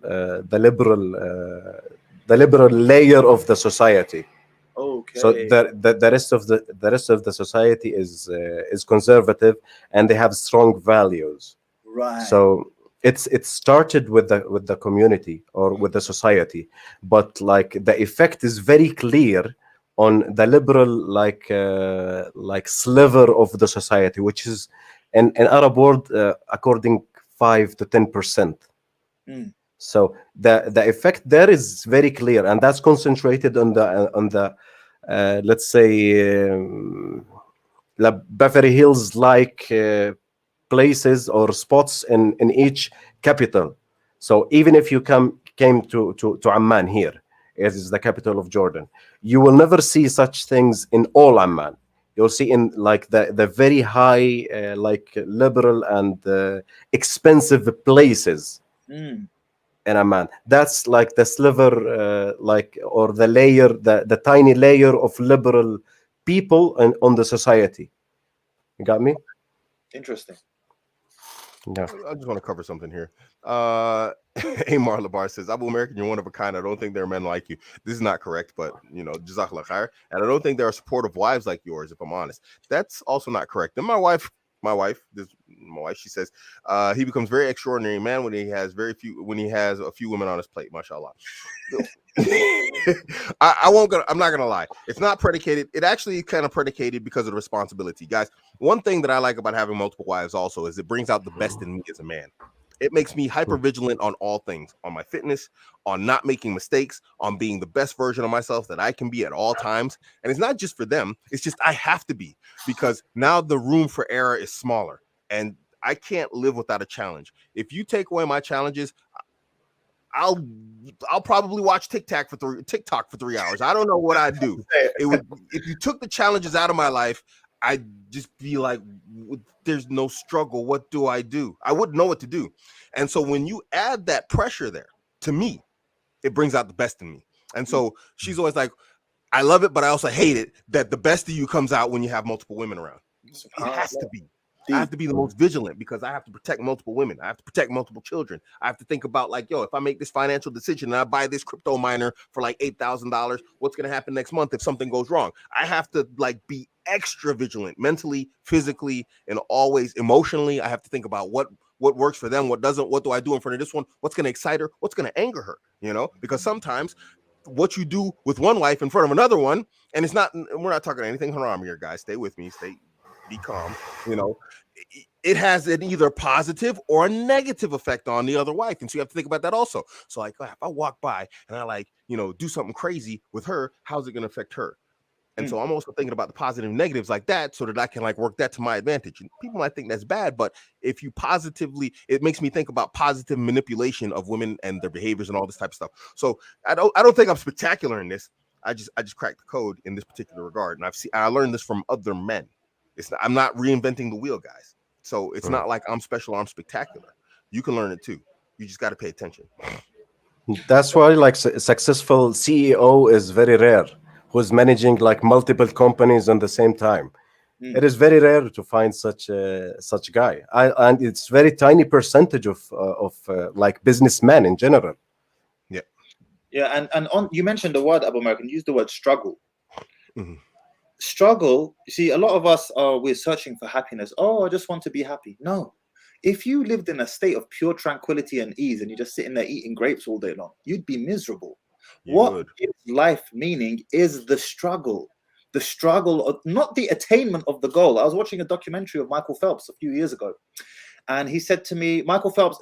layer of the society. Okay. So the rest of the society is conservative and they have strong values. Right. So it started with the community or with the society, but like the effect is very clear on the liberal like sliver of the society, which is in Arab world according 5 to 10%. So the effect there is very clear, and that's concentrated on the let's say Beverly Hills like places or spots in each capital. So even if you came to Amman here, it is the capital of Jordan, you will never see such things in all Amman. You'll see in like the very high like liberal and expensive places in Amman. That's like the sliver like or the layer, the tiny layer of liberal people and on the society. You got me? Interesting. Yeah. I just want to cover something here. Amar Labar says, Abuamerican, you're one of a kind. I don't think there are men like you. This is not correct, but Jazakallah khair. And I don't think there are supportive wives like yours, if I'm honest. That's also not correct. And my wife, she says, he becomes very extraordinary man when he has a few women on his plate, mashallah. I'm not gonna lie. It's not predicated. It actually kind of predicated because of the responsibility, guys. One thing that I like about having multiple wives also is it brings out the best in me as a man. It makes me hyper vigilant on all things, on my fitness, on not making mistakes, on being the best version of myself that I can be at all times. And it's not just for them. It's just I have to be, because now the room for error is smaller and I can't live without a challenge. If you take away my challenges, I'll probably watch TikTok for 3 hours. I don't know what I'd do. It would, if you took the challenges out of my life, I'd just be like, there's no struggle. What do? I wouldn't know what to do. And so when you add that pressure there, to me, it brings out the best in me. And so she's always like, I love it, but I also hate it that the best of you comes out when you have multiple women around. It has to be. I have to be the most vigilant because I have to protect multiple women. I have to protect multiple children. I have to think about like, if I make this financial decision and I buy this crypto miner for like $8,000, what's going to happen next month if something goes wrong? I have to like be extra vigilant mentally, physically, and always emotionally. I have to think about what works for them, what doesn't, what do I do in front of this one? What's going to excite her? What's going to anger her? Because sometimes what you do with one wife in front of another one, and we're not talking anything haram here, guys. Stay with me. Be calm. It has an either positive or a negative effect on the other wife. And so you have to think about that also. So like, if I walk by and I do something crazy with her, how's it going to affect her? And so I'm also thinking about the positive and negatives like that so that I can work that to my advantage. And people might think that's bad, but if you it makes me think about positive manipulation of women and their behaviors and all this type of stuff. So I don't think I'm spectacular in this. I just cracked the code in this particular regard. And I learned this from other men. I'm not reinventing the wheel, guys. So it's not like I'm special or I'm spectacular. You can learn it too. You just got to pay attention. That's why successful CEO is very rare, who's managing multiple companies at the same time. It is very rare to find such guy. And it's very tiny percentage of businessmen in general. Yeah. Yeah. And you mentioned the word, Abuamerican, use the word struggle. Mm-hmm. Struggle, you see, a lot of us we're searching for happiness. I just want to be happy. No. If you lived in a state of pure tranquility and ease and you're just sitting there eating grapes all day long, you'd be miserable. What gives life meaning is the struggle of, not the attainment of the goal. I was watching a documentary of Michael Phelps a few years ago, and he said to me, Michael Phelps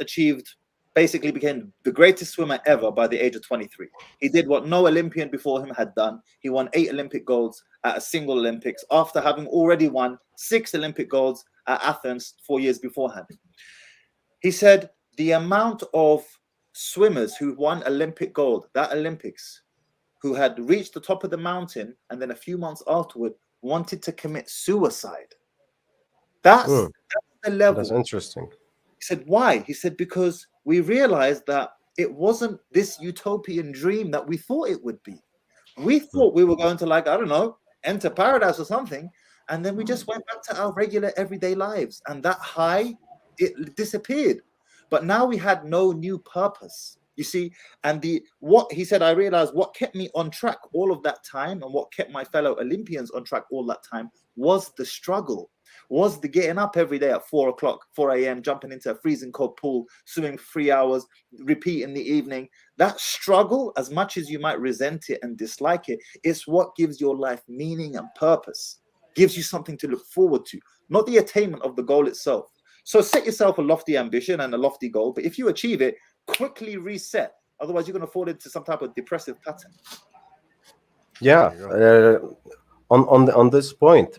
basically became the greatest swimmer ever by the age of 23. He did what no Olympian before him had done. He won 8 Olympic golds at a single Olympics after having already won 6 Olympic golds at Athens 4 years beforehand. He said the amount of swimmers who won Olympic gold, that Olympics, who had reached the top of the mountain and then a few months afterward wanted to commit suicide. That's the level. That's interesting. He said, why? He said, because we realized that it wasn't this utopian dream that we thought it would be. We thought we were going to, enter paradise or something. And then we just went back to our regular everyday lives. And that high, it disappeared. But now we had no new purpose, you see. And what he said, I realized what kept me on track all of that time and what kept my fellow Olympians on track all that time was the struggle. Was the getting up every day at 4 a.m., jumping into a freezing cold pool, swimming for 3 hours, repeat in the evening. That struggle, as much as you might resent it and dislike it, it's what gives your life meaning and purpose, gives you something to look forward to, not the attainment of the goal itself. So set yourself a lofty ambition and a lofty goal, but if you achieve it, quickly reset. Otherwise, you're going to fall into some type of depressive pattern. Yeah. On this point,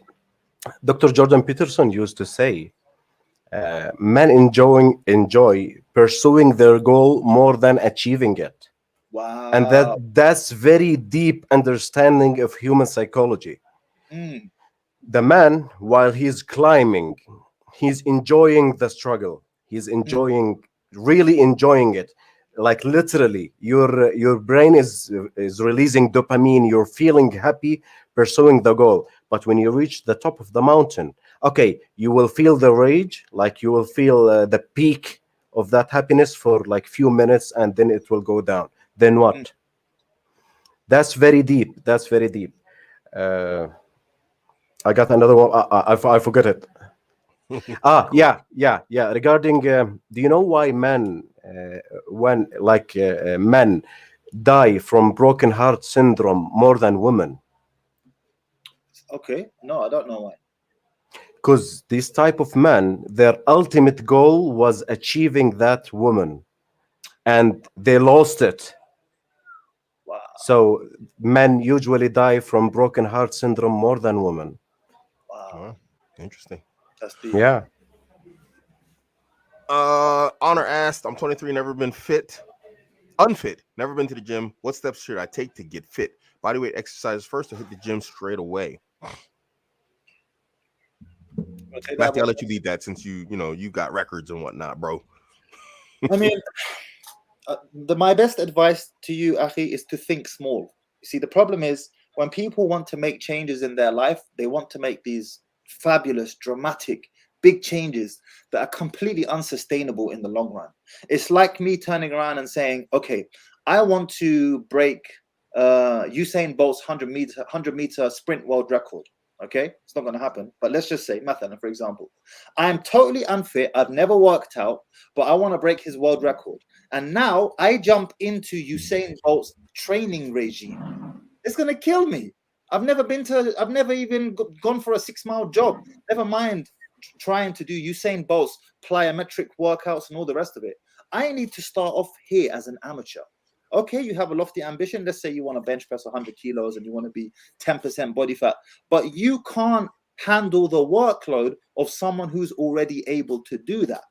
Dr. Jordan Peterson used to say, men enjoy pursuing their goal more than achieving it. Wow. And that's very deep understanding of human psychology. The man, while he's climbing, he's enjoying the struggle. He's really enjoying it. like literally your brain is releasing dopamine. You're feeling happy pursuing the goal. But when you reach the top of the mountain, okay, you will feel the rage, like you will feel the peak of that happiness for like few minutes, and then it will go down. Then what? That's very deep. That's very deep. I got another one. I forgot it. Yeah. Regarding, do you know why men, when like men die from broken heart syndrome more than women? Okay, no, I don't know why. Because this type of men, their ultimate goal was achieving that woman, and they lost it. Wow. So men usually die from broken heart syndrome more than women. Wow. Interesting. That's deep. Yeah. Honor asked, I'm 23, unfit, never been to the gym. What steps should I take to get fit? Bodyweight exercises first or hit the gym straight away? Matthew, I'll let you lead that since you got records and whatnot, bro. I mean, my best advice to you, Akhi, is to think small. You see, the problem is when people want to make changes in their life, they want to make these fabulous, dramatic, big changes that are completely unsustainable in the long run. It's like me turning around and saying, okay, I want to break Usain Bolt's 100-meter sprint world record. Okay, it's not going to happen. But let's just say, Mathalan, for example, I'm totally unfit. I've never worked out, but I want to break his world record. And now I jump into Usain Bolt's training regime. It's going to kill me. I've never even gone for a 6-mile jog. Never mind trying to do Usain Bolt's plyometric workouts and all the rest of it. I need to start off here as an amateur. Okay, you have a lofty ambition. Let's say you want to bench press 100 kilos and you want to be 10% body fat, but you can't handle the workload of someone who's already able to do that.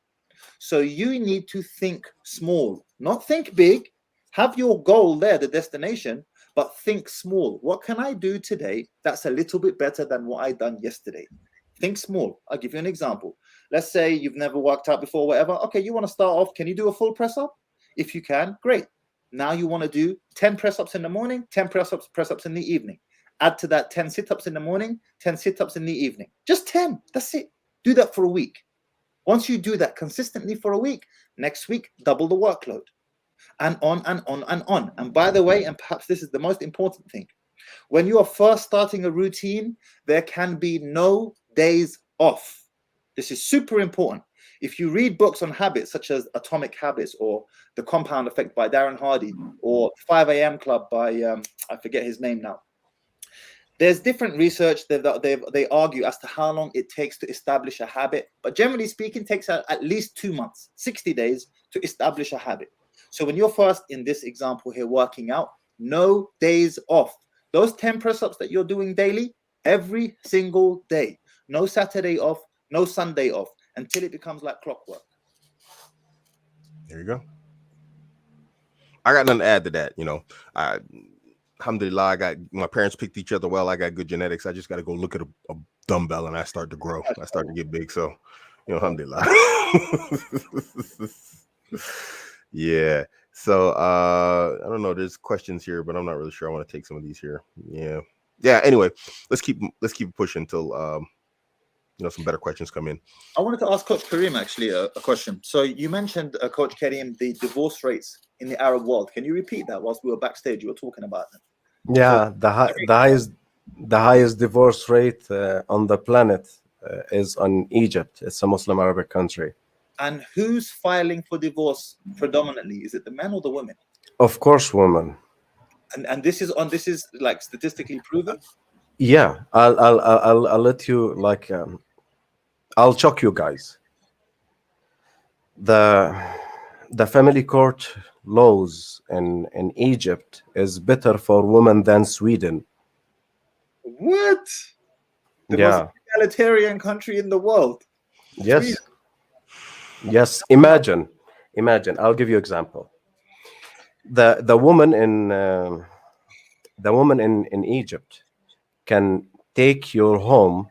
So you need to think small, not think big. Have your goal there, the destination, but think small. What can I do today that's a little bit better than what I done yesterday? Think small. I'll give you an example. Let's say you've never worked out before, whatever. Okay, you want to start off. Can you do a full press up? If you can, great. Now you want to do 10 press ups in the morning, 10 press ups in the evening. Add to that 10 sit ups in the morning, 10 sit ups in the evening. Just 10. That's it. Do that for a week. Once you do that consistently for a week, next week, double the workload. And on and on and on. And by the way, and perhaps this is the most important thing, when you are first starting a routine, there can be no days off. This is super important. If you read books on habits such as Atomic Habits or The Compound Effect by Darren Hardy or 5 a.m. Club by, I forget his name now. There's different research that they argue as to how long it takes to establish a habit. But generally speaking, it takes at least 2 months, 60 days to establish a habit. So when you're first in this example here working out, no days off. Those 10 press-ups that you're doing daily, every single day. No Saturday off, no Sunday off, until it becomes like clockwork. There you go. I got nothing to add to that. Alhamdulillah, I got my parents picked each other well. I got good genetics. I just got to go look at a dumbbell and I start to grow. I start to get big. So, alhamdulillah. Yeah. So I don't know. There's questions here, but I'm not really sure. I want to take some of these here. Yeah. Anyway, let's keep pushing until some better questions come in. I wanted to ask Coach Kareem actually a question. So you mentioned, Coach Kareem, the divorce rates in the Arab world. Can you repeat that whilst we were backstage? You were talking about them. Yeah, the highest divorce rate on the planet is on Egypt. It's a Muslim Arabic country. And who's filing for divorce predominantly? Is it the men or the women? Of course, women. And this is like statistically proven. Yeah, I'll let you like. I'll shock you guys. The family court laws in Egypt is better for women than Sweden. What? The most egalitarian country in the world. Yes. Sweden. Yes. Imagine. I'll give you an example. The woman in Egypt can take your home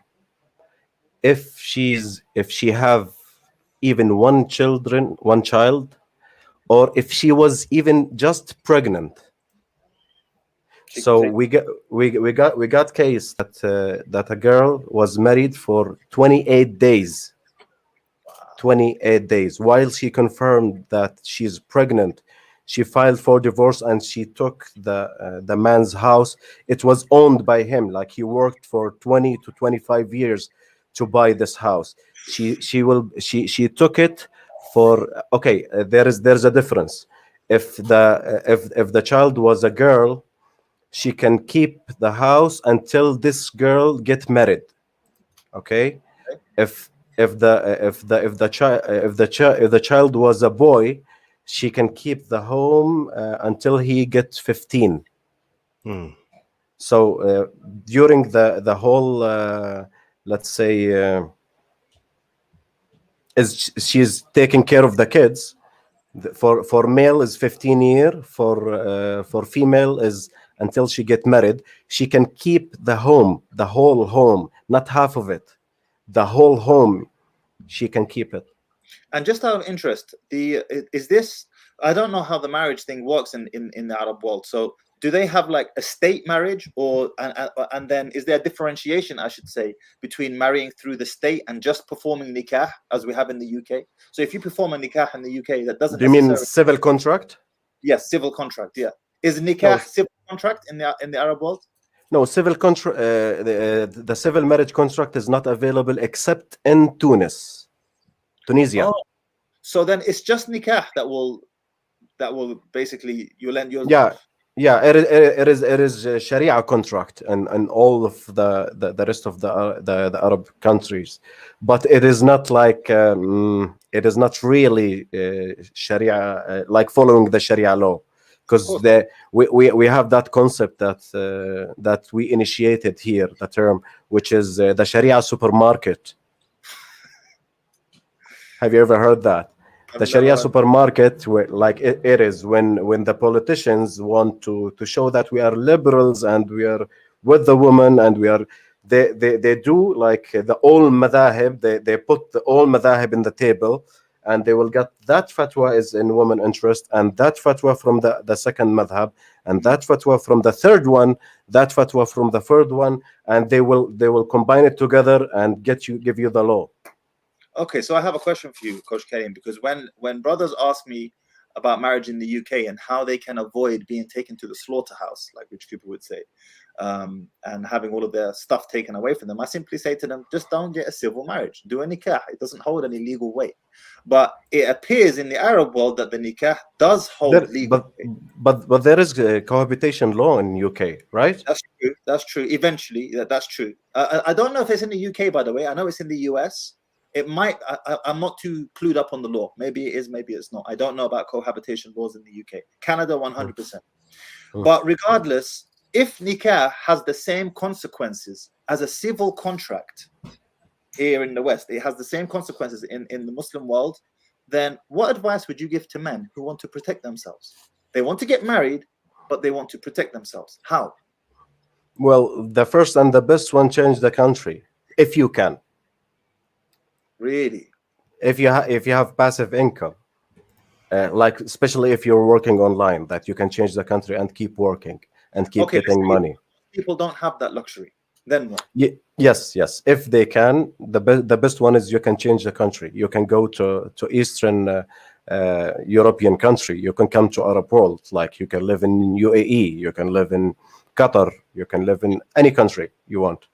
if she have even one child or if she was even just pregnant. So we got case that a girl was married for 28 days. 28 days. While she confirmed that she's pregnant, she filed for divorce and she took the man's house. It was owned by him. Like he worked for 20 to 25 years to buy this house. She took it for okay. There's a difference. If the child was a girl, she can keep the house until this girl get married. Okay, if the child was a boy, she can keep the home until he gets 15. So during the whole let's say she's taking care of the kids. For male is 15 year, for female is until she get married. She can keep the home, the whole home, not half of it, the whole home. She can keep it. And just out of interest, is this, I don't know how the marriage thing works in the Arab world. So do they have like a state marriage, or and then is there a differentiation, I should say, between marrying through the state and just performing nikah as we have in the UK? So if you perform a nikah in the UK, that doesn't. Do you mean civil contract? Yes, civil contract. Yeah, is nikah civil contract in the Arab world? No, civil contract. The civil marriage contract is not available except in Tunisia. Oh, so then it's just nikah that will basically you'll lend your. Yeah, it is a Sharia contract and all of the rest of the Arab countries, but it is not like it is not really Sharia like following the Sharia law, because we have that concept that we initiated here, the term, which is the Sharia Supermarket. Have you ever heard that? The Sharia Supermarket, like it is when the politicians want to show that we are liberals and we are with the woman and they do like the all madhahib, they put the all madhahib in the table, and they will get that fatwa is in woman interest, and that fatwa from the second madhab, and that fatwa from the third one, that fatwa from the third one, and they will combine it together and give you the law. Okay, so I have a question for you, Coach Kareem, because when brothers ask me about marriage in the UK and how they can avoid being taken to the slaughterhouse, like rich people would say, and having all of their stuff taken away from them, I simply say to them, just don't get a civil marriage. Do a nikah. It doesn't hold any legal weight. But it appears in the Arab world that the nikah does hold legal weight. But there is a cohabitation law in UK, right? That's true. That's true. Eventually, that's true. I don't know if it's in the UK, by the way. I know it's in the US. It might. I'm not too clued up on the law. Maybe it is, maybe it's not. I don't know about cohabitation laws in the UK. Canada, 100%. But regardless, if nikah has the same consequences as a civil contract here in the West, it has the same consequences in the Muslim world, then what advice would you give to men who want to protect themselves? They want to get married, but they want to protect themselves. How? Well, the first and the best one, change the country if you can. Really? If you have passive income, like especially if you're working online, that you can change the country and keep working and keep getting money. People don't have that luxury. Then what? Yes. If they can, the best one is you can change the country. You can go to Eastern European country. You can come to Arab world. Like you can live in UAE. You can live in Qatar. You can live in any country you want.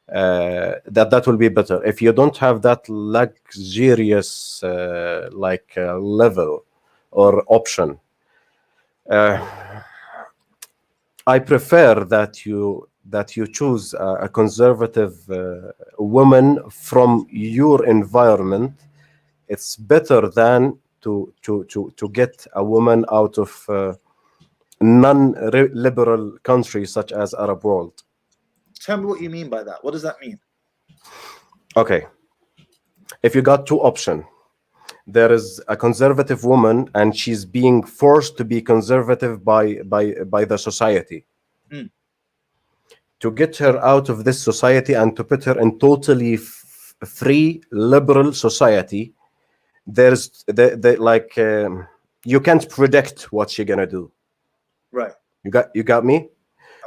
That will be better. If you don't have that luxurious level or option, I prefer that you choose a conservative woman from your environment. It's better than to get a woman out of non-liberal countries such as Arab world. Tell me what you mean by that. What does that mean? Okay. If you got two options, there is a conservative woman and she's being forced to be conservative by the society. To get her out of this society and to put her in totally free liberal society, there's you can't predict what she's gonna do. Right. You got me.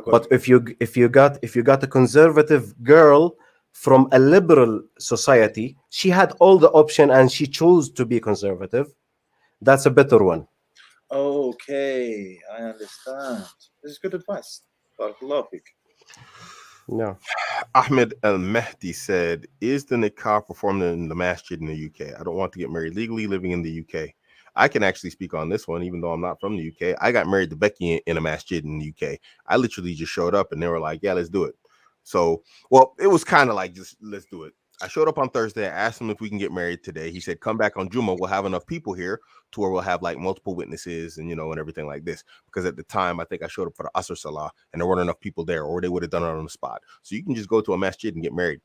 But you. if you got a conservative girl from a liberal society, she had all the option and she chose to be conservative. That's a better one. Okay, I understand. This is good advice. Barakallahu feek. No. Ahmed El Mehdi said, "Is the nikah performed in the masjid in the UK? I don't want to get married legally living in the UK." I can actually speak on this one, even though I'm not from the UK. I got married to Becky in a masjid in the UK. I literally just showed up and they were like, "Yeah, let's do it." So, well, it was kind of like, just let's do it. I showed up on Thursday. I asked him if we can get married today. He said, "Come back on Juma. We'll have enough people here to where we'll have like multiple witnesses and, and everything like this." Because at the time, I think I showed up for the Asr Salah and there weren't enough people there, or they would have done it on the spot. So you can just go to a masjid and get married.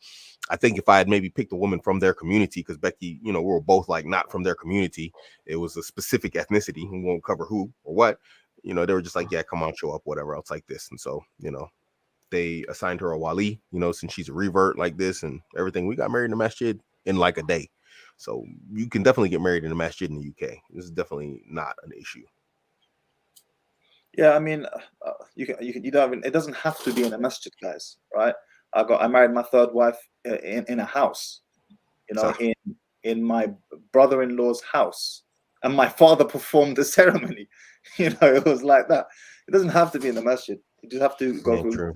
I think if I had maybe picked a woman from their community, because Becky, we were both like not from their community. It was a specific ethnicity. We won't cover who or what. They were just like, "Yeah, come on, show up, whatever else like this." And so, they assigned her a wali, since she's a revert like this and everything. We got married in the masjid in like a day. So you can definitely get married in the masjid in the UK. This is definitely not an issue. Yeah, I mean, you don't even, it doesn't have to be in a masjid, guys, right? I married my third wife in a house, in my brother-in-law's house, and my father performed the ceremony. It was like that. It doesn't have to be in the masjid. You just have to go through. True.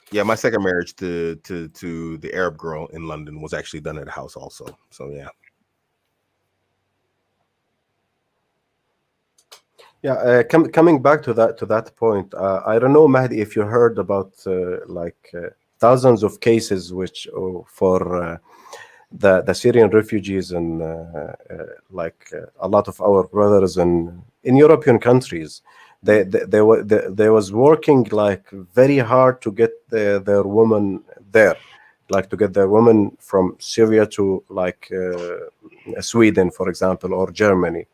Yeah, my second marriage to the Arab girl in London was actually done at a house also. So yeah. Yeah, coming back to that point, I don't know, Mahdi, if you heard about thousands of cases which for the Syrian refugees and a lot of our brothers in European countries. They was working like very hard to get their woman there, like to get their woman from Syria to Sweden, for example, or Germany.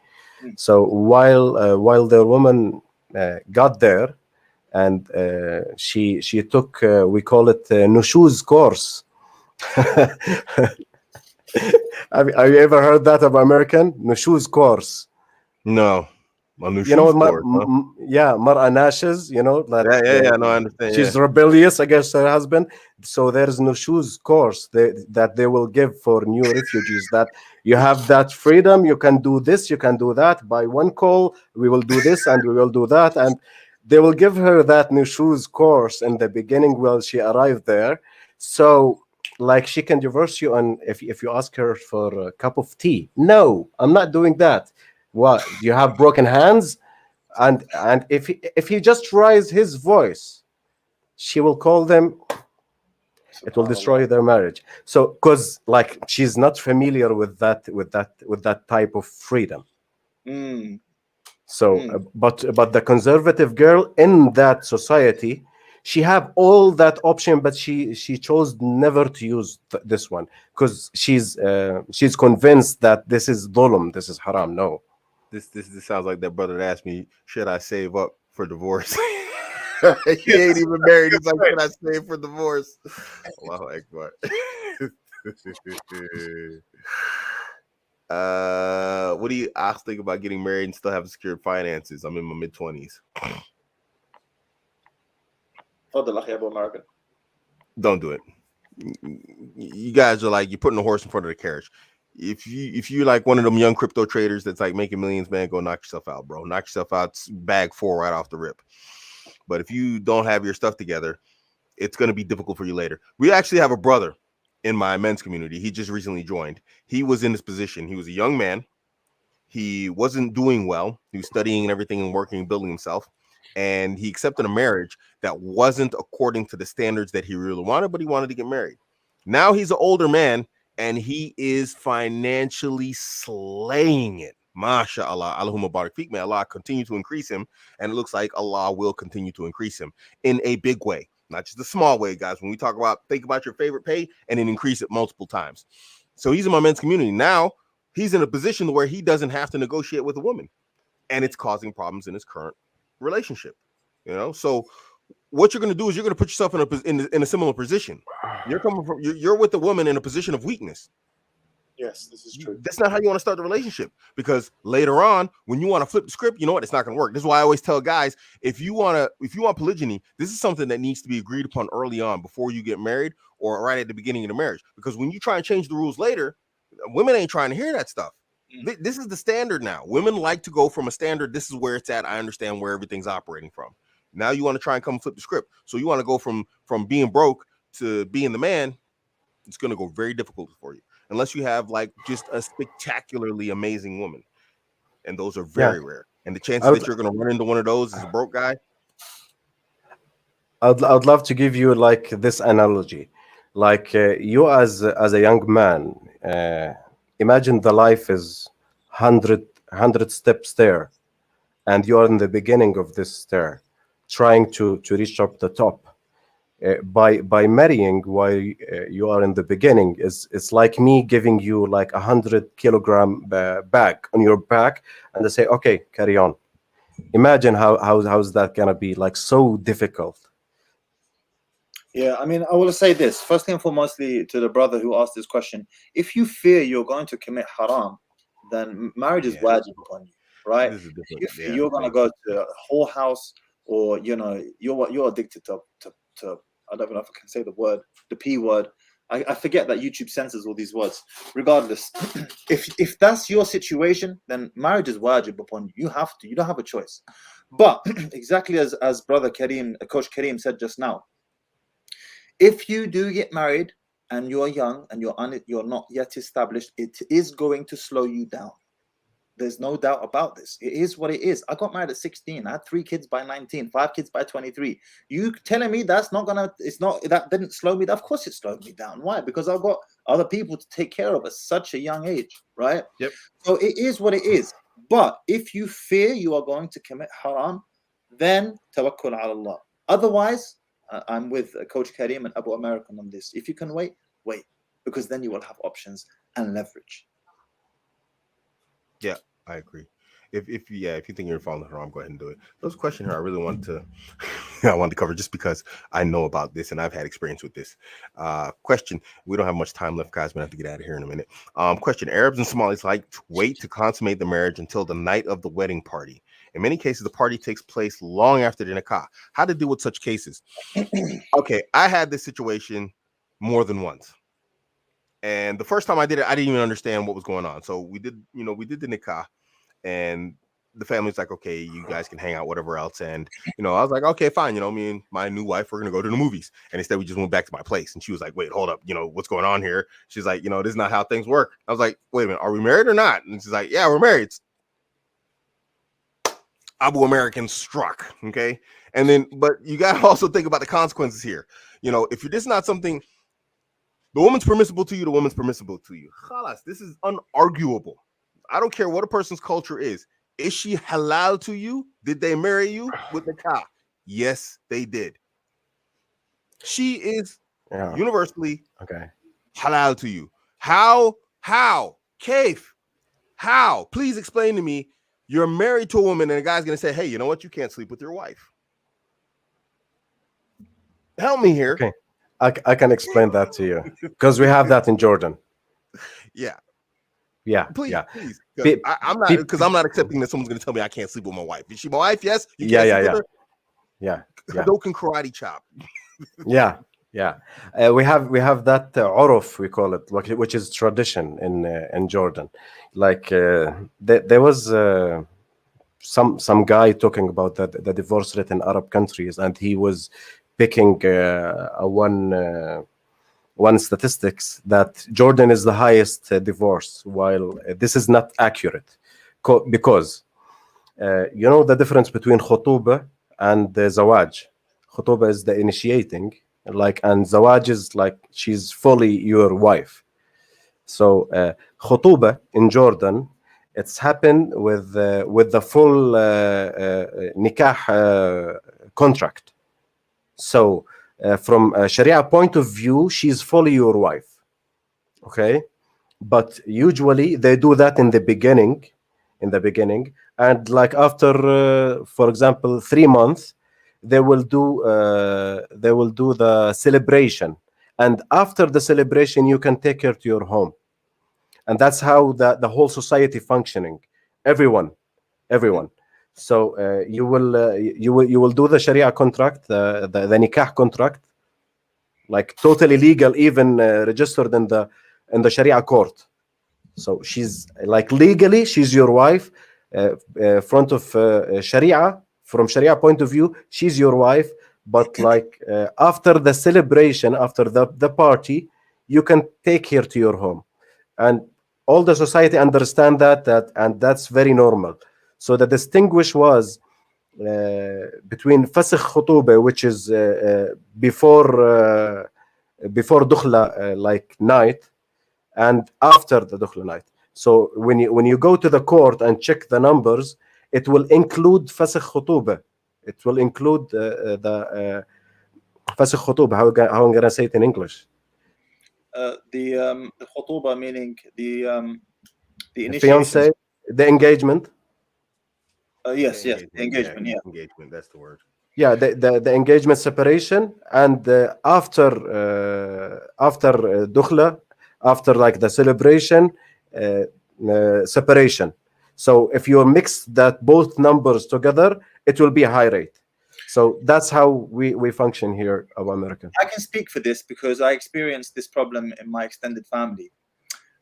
So while their woman got there, and she took we call it nushuz course. Have you ever heard that of American nushuz course? No. Yeah, Mar'a Nashes, No, I understand. She's rebellious against her husband. So there's nushuz course that they will give for new refugees, that you have that freedom, you can do this, you can do that. By one call, we will do this and we will do that. And they will give her that nushuz course in the beginning while she arrived there. So like she can divorce you, and if you ask her for a cup of tea, no, I'm not doing that. What, do you have broken hands? And if he just raises his voice, she will call them. It will destroy their marriage. So because she's not familiar with that type of freedom. So but the conservative girl in that society, she have all that option, but she chose never to use this one because she's convinced that this is dhulm, this is haram. No. This sounds like that brother that asked me, should I save up for divorce? He ain't even married. He's like, should I save for divorce? Allahu Akbar. What do you think about getting married and still having secured finances? I'm in my mid-20s. Abuamerican. Don't do it. You guys are like, you're putting a horse in front of the carriage. If you like one of them young crypto traders that's like making millions, man, go knock yourself out, bro. Knock yourself out, bag 4 right off the rip. But if you don't have your stuff together, it's going to be difficult for you later. We actually have a brother in my men's community. He just recently joined. He was in this position. He was a young man. He wasn't doing well. He was studying and everything and working and building himself. And he accepted a marriage that wasn't according to the standards that he really wanted, but he wanted to get married. Now he's an older man and he is financially slaying it. MashaAllah. Allahumma barak feek. May Allah continue to increase him. And it looks like Allah will continue to increase him in a big way. Not just a small way, guys. When we talk about, think about your favorite pay and then increase it multiple times. So he's in my men's community. Now he's in a position where he doesn't have to negotiate with a woman. And it's causing problems in his current relationship. So what you're going to do is you're going to put yourself in a similar position. You're with a woman in a position of weakness. Yes, this is true. That's not how you want to start the relationship, because later on, when you want to flip the script, you know what? It's not going to work. This is why I always tell guys, if you want polygyny, this is something that needs to be agreed upon early on before you get married, or right at the beginning of the marriage. Because when you try and change the rules later, women ain't trying to hear that stuff. This is the standard now. Women like to go from a standard. This is where it's at. I understand where everything's operating from. Now you want to try and come flip the script. So you want to go from being broke to being the man. It's going to go very difficult for you, unless you have like just a spectacularly amazing woman, and those are very rare. And the chances that you're going to run into one of those as a broke guy. I'd love to give you like this analogy, like you as a young man, imagine the life is 100 steps there, and you are in the beginning of this stair, trying to reach up the top. By marrying while you are in the beginning, it's like me giving you like 100-kilogram bag on your back, and they say, okay, carry on. Imagine how's that gonna be like so difficult. Yeah, I mean, I will say this first and foremostly to the brother who asked this question: if you fear you're going to commit haram, then marriage is wajib upon you, right? This is different. If you're going to go to a whorehouse, or you're addicted to I don't know if I can say the word, the P word. I forget that YouTube censors all these words. Regardless, if that's your situation, then marriage is wajib upon you. You have to. You don't have a choice. But exactly as brother Kareem, Coach Kareem said just now, if you do get married and you're young and you're not yet established, it is going to slow you down. There's no doubt about this. It is what it is. I got married at 16. I had 3 kids by 19, 5 kids by 23. You telling me that didn't slow me down? Of course it slowed me down. Why? Because I've got other people to take care of at such a young age, right? Yep. So it is what it is. But if you fear you are going to commit haram, then tawakkul ala Allah. Otherwise, I'm with Coach Kareem and Abuamerican on this. If you can wait, because then you will have options and leverage. Yeah, I agree. If you think you're following haram, go ahead and do it. There's a question here I really wanted to cover, just because I know about this and I've had experience with this. Question. We don't have much time left, guys. We have to get out of here in a minute. Question. Arabs and Somalis like to wait to consummate the marriage until the night of the wedding party. In many cases, the party takes place long after the nikah. How to deal with such cases? Okay, I had this situation more than once. And the first time I did it, I didn't even understand what was going on. So we did the nikah, and the family's like, okay, you guys can hang out, whatever else. And, I was like, okay, fine. Me and my new wife, we're going to go to the movies. And instead we just went back to my place. And she was like, wait, hold up. What's going on here? She's like, this is not how things work. I was like, wait a minute, are we married or not? And she's like, yeah, we're married. Abuamerican struck. Okay. And then, but you got to also think about the consequences here. If you're just not something, the woman's permissible to you, the woman's permissible to you. Khalas, this is unarguable. I don't care what a person's culture is. Is she halal to you? Did they marry you with the nikah? Yes, they did. She is universally halal to you. How? Kaif? How? Please explain to me. You're married to a woman and a guy's going to say, hey, you know what? You can't sleep with your wife. Help me here. Okay. I can explain that to you, because we have that in Jordan. Yeah. Please. I'm not accepting that someone's going to tell me I can't sleep with my wife. Is she my wife? Yes. You can't sleep with her? Yeah. Hadoken karate chop. Yeah. We have that uruf, we call it, which is tradition in Jordan. Like there was some guy talking about the divorce rate in Arab countries, and he was picking one statistics that Jordan is the highest divorce, while this is not accurate, because the difference between khutuba and zawaj. Khutuba is the initiating, and zawaj is like she's fully your wife. So khutuba in Jordan, it's happened with the full nikah contract. So from a Sharia point of view, she's fully your wife. Okay, but usually they do that in the beginning, and like after, for example, 3 months, they will do the celebration, and after the celebration, you can take her to your home. and that's how the whole society functioning. Everyone. So you will do the Sharia contract, the nikah contract, like totally legal, even registered in the Sharia court. So she's like legally she's your wife, front of Sharia, from Sharia point of view, she's your wife. But like after the celebration, after the party, you can take her to your home, and all the society understand that, and that's very normal. So the distinguish was between fasakh khutuba, which is before dukhla, like night, and after the dukhla night. So when you go to the court and check the numbers, it will include fasakh khutuba. It will include the fasakh khutuba. How I'm gonna say it in English? The khutuba, meaning the initiation. Fiance, the engagement. Yes, the engagement. Yeah, engagement. That's the word. Yeah, the engagement separation, and after dukhla, after like the celebration, separation. So if you mix that both numbers together, it will be a high rate. So that's how we function here, Abuamerican. I can speak for this because I experienced this problem in my extended family,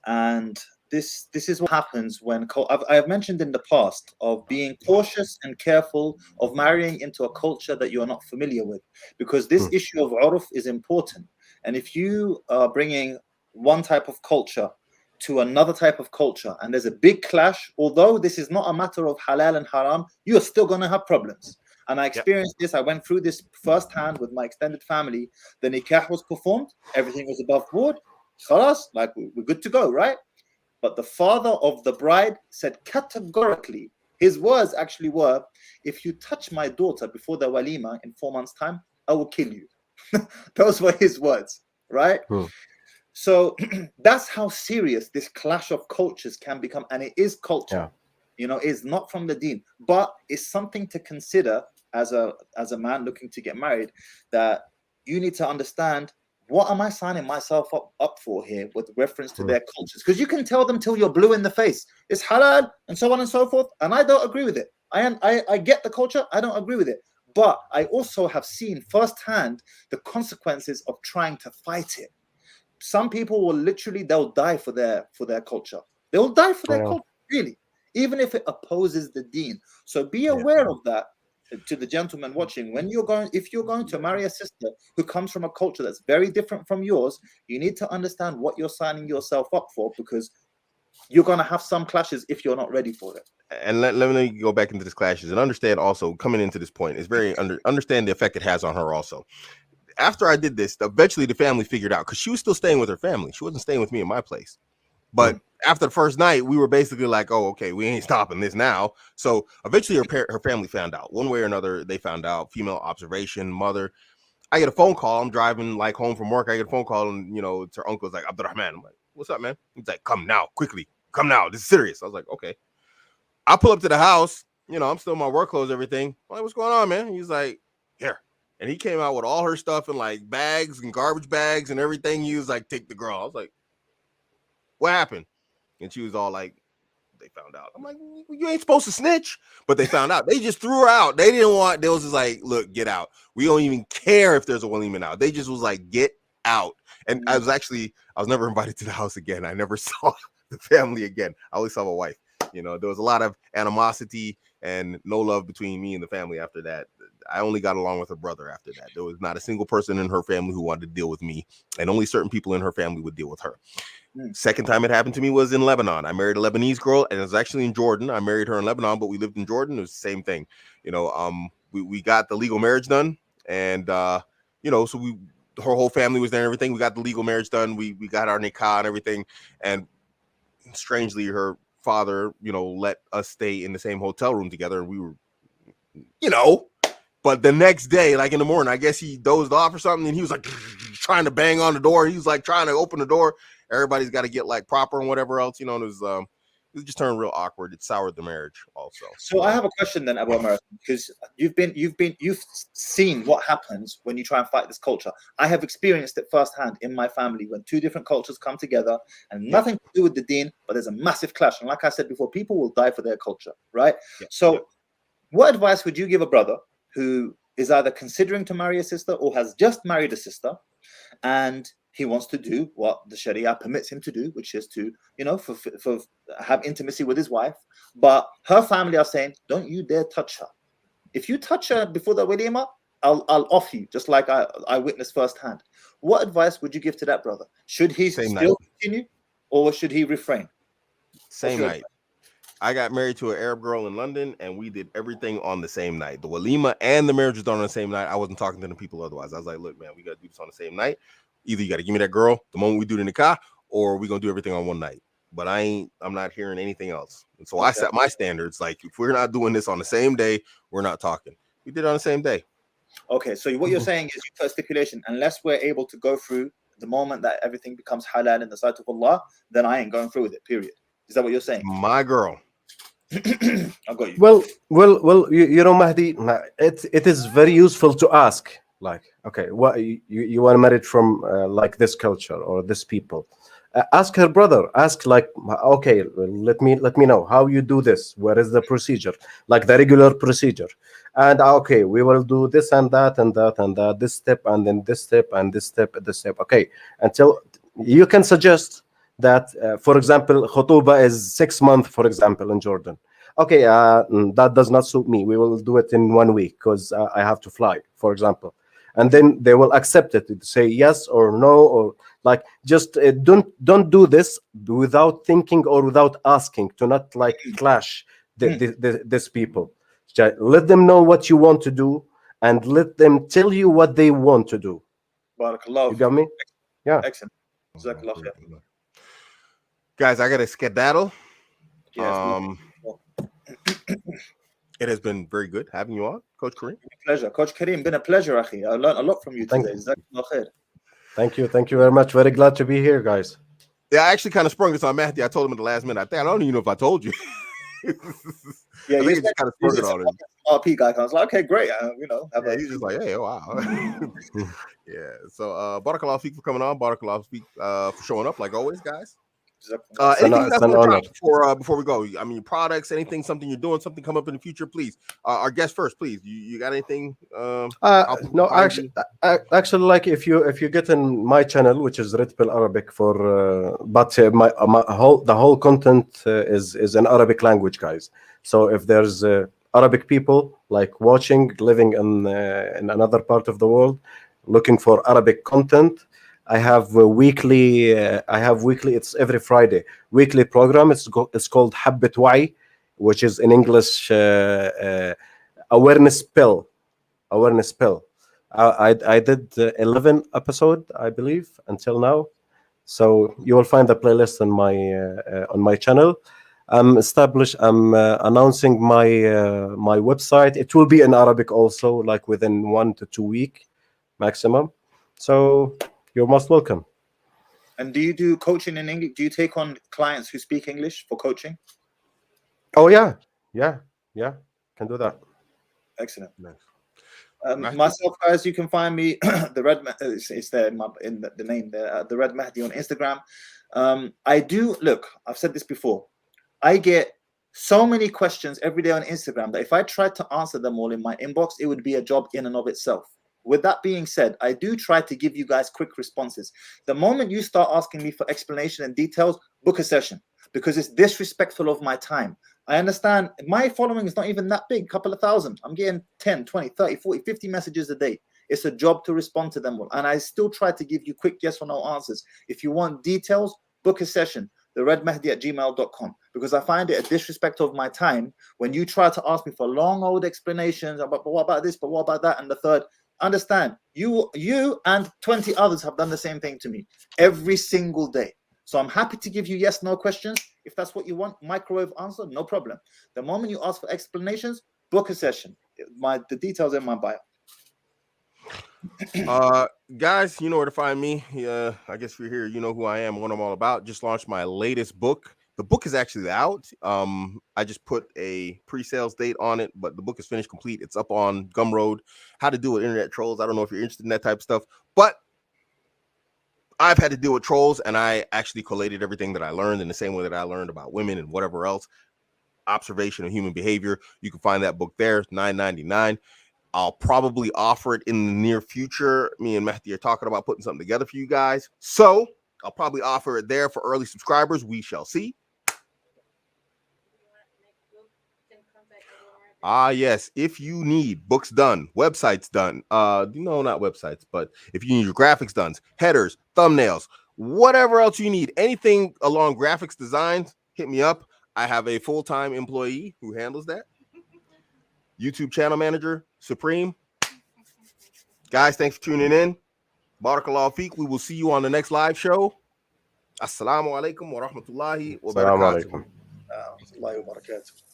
and this is what happens when I've mentioned in the past of being cautious and careful of marrying into a culture that you are not familiar with, because this issue of urf is important. And if you are bringing one type of culture to another type of culture and there's a big clash, although this is not a matter of halal and haram, you are still going to have problems. And I experienced this. I went through this firsthand with my extended family. The nikah was performed, everything was above board, khalas, like we're good to go, right? But the father of the bride said categorically, his words actually were, if you touch my daughter before the walima in 4 months' time, I will kill you. Those were his words, right? So that's how serious this clash of cultures can become. And it is culture, it's not from the deen, but it's something to consider as a man looking to get married, that you need to understand, what am I signing myself up for here with reference to their cultures? Because you can tell them till you're blue in the face, it's halal and so on and so forth, and I don't agree with it. I get the culture, I don't agree with it. But I also have seen firsthand the consequences of trying to fight it. Some people will literally, they'll die for their culture. They'll die for their culture, really, even if it opposes the deen. So be aware of that. To the gentleman watching, if you're going to marry a sister who comes from a culture that's very different from yours, you need to understand what you're signing yourself up for, because you're going to have some clashes if you're not ready for it. And let me go back into this clashes and understand also, coming into this point, is very understand the effect it has on her also. After I did this, eventually the family figured out, because she was still staying with her family. She wasn't staying with me in my place. But after the first night, we were basically like, oh, okay, we ain't stopping this now. So eventually her family found out. One way or another, they found out. Female observation, mother. I get a phone call. I'm driving like home from work. I get a phone call, and it's her uncle's like, Abdurrahman. I'm like, what's up, man? He's like, come now, quickly. Come now. This is serious. I was like, okay. I pull up to the house. I'm still in my work clothes, everything. I'm like, what's going on, man? He's like, here. And he came out with all her stuff in like bags and garbage bags and everything. He was like, take the girl. I was like, what happened? And she was all like, they found out. I'm like, you ain't supposed to snitch. But they found out. They just threw her out. They didn't want, they was just like, look, get out. We don't even care if there's a walima now. They just was like, get out. And I was never invited to the house again. I never saw the family again. I only saw my wife. There was a lot of animosity and no love between me and the family after that. I only got along with her brother after that. There was not a single person in her family who wanted to deal with me, and only certain people in her family would deal with her. Second time it happened to me was in Lebanon. I married a Lebanese girl, and it was actually in Jordan. I married her in Lebanon, but we lived in Jordan. It was the same thing. We got the legal marriage done, and so her whole family was there and everything. We got the legal marriage done. We got our nikah and everything, and strangely, her father, let us stay in the same hotel room together, and we were, but the next day, like in the morning, I guess he dozed off or something, and he was like trying to bang on the door. He was like trying to open the door. Everybody's got to get like proper and whatever else, and it was it just turned real awkward. It soured the marriage also. So I have a question then, Abuamerican, because you've seen what happens when you try and fight this culture. I have experienced it firsthand in my family when two different cultures come together and nothing to do with the deen, but there's a massive clash. And like I said before, people will die for their culture, right? So what advice would you give a brother who is either considering to marry a sister or has just married a sister, and he wants to do what the Sharia permits him to do, which is to, for have intimacy with his wife, but her family are saying, don't you dare touch her. If you touch her before the walima, I'll off you, just like I witnessed firsthand. What advice would you give to that brother? Should he still continue, or should he refrain? Same night. I got married to an Arab girl in London, and we did everything on the same night. The walima and the marriage was done on the same night. I wasn't talking to the people otherwise. I was like, look, man, we got to do this on the same night. Either you got to give me that girl the moment we do the nikah, or we're going to do everything on one night. But I'm not hearing anything else. And so I set my standards. Like, if we're not doing this on the same day, we're not talking. We did it on the same day. Okay, so what you're saying is you put a stipulation, unless we're able to go through the moment that everything becomes halal in the sight of Allah, then I ain't going through with it, period. Is that what you're saying? My girl. I got you. Well, Mahdi, it is very useful to ask, like, okay, what you want to marry from like this culture or this people. Ask her brother. Ask, like, okay, let me know how you do this. Where is the procedure? Like the regular procedure. And okay, we will do this and that and that and that. This step and then this step and this step and this step. Okay, until you can suggest that, for example, khutuba is 6 months, for example, in Jordan. Okay, that does not suit me. We will do it in 1 week because I have to fly, for example. And then they will accept it, say yes or no, or like, just don't do this without thinking or without asking, to not like clash these people. Let them know what you want to do and let them tell you what they want to do. Barakallah. You got me? Yeah. Excellent. Jazakallah khair. Guys, I got to skedaddle. Yes, it has been very good having you on, Coach Kareem. Pleasure. Coach Kareem, been a pleasure, Akhi. I learned a lot from you today. Jazakallah khair. Thank you very much. Very glad to be here, guys. Yeah, I actually kind of sprung this on Matthew. I told him at the last minute. I don't even know if I told you. Yeah, you just kind of sprung it on him. RP guy comes like, okay, great. He's just like, hey, wow. Yeah. So, Barakallah Feek for coming on. Barakallah Feek for showing up, like always, guys. Anything before we go? I mean, products, anything, something you're doing, something come up in the future, please. Our guest first, please. You got anything? No, actually, like if you get in my channel, which is Erectile Arabic, for but the whole content is in Arabic language, guys. So if there's Arabic people like watching, living in another part of the world, looking for Arabic content, I have weekly. It's every Friday. Weekly program. It's called Habbat Wa'i, which is in English awareness pill. Awareness pill. I did 11 episode, I believe, until now. So you will find the playlist on my channel. I'm announcing my website. It will be in Arabic also, like within 1 to 2 weeks maximum. So you're most welcome. And do you do coaching in English? Do you take on clients who speak English for coaching? Oh yeah, can do that. Excellent. Nice. Myself, guys, you can find me the Red. It's there in the name there. The Red Mahdi on Instagram. I do look. I've said this before. I get so many questions every day on Instagram that if I tried to answer them all in my inbox, it would be a job in and of itself. With that being said, I do try to give you guys quick responses. The moment you start asking me for explanation and details, book a session, because it's disrespectful of my time. I understand my following is not even that big, couple of thousand. I'm getting 10, 20, 30, 40, 50 messages a day. It's a job to respond to them all. And I still try to give you quick yes or no answers. If you want details, book a session, theredmahdi@gmail.com, because I find it a disrespect of my time when you try to ask me for long old explanations about, but what about this, but what about that, and the third. Understand, you and 20 others have done the same thing to me every single day. So I'm happy to give you yes, no questions. If that's what you want, microwave answer, no problem. The moment you ask for explanations, book a session. The details in my bio. Guys, you know where to find me. I guess if you're here, you know who I am, what I'm all about. Just launched my latest book, The book is actually out. I just put a pre-sales date on it, but the book is finished, complete. It's up on Gumroad. How to deal with internet trolls. I don't know if you're interested in that type of stuff, but I've had to deal with trolls, and I actually collated everything that I learned in the same way that I learned about women and whatever else. Observation of human behavior. You can find that book there. It's $9.99. I'll probably offer it in the near future. Me and Mehdi are talking about putting something together for you guys. So I'll probably offer it there for early subscribers. We shall see. Yes. If you need books done, websites done, no, not websites, but if you need your graphics done, headers, thumbnails, whatever else you need, anything along graphics designs, hit me up. I have a full-time employee who handles that. YouTube channel manager, Supreme. Guys, thanks for tuning in. Barakallahu feek. We will see you on the next live show. Assalamu alaikum wa rahmatullahi wa barakatuh. Assalamu alaikum.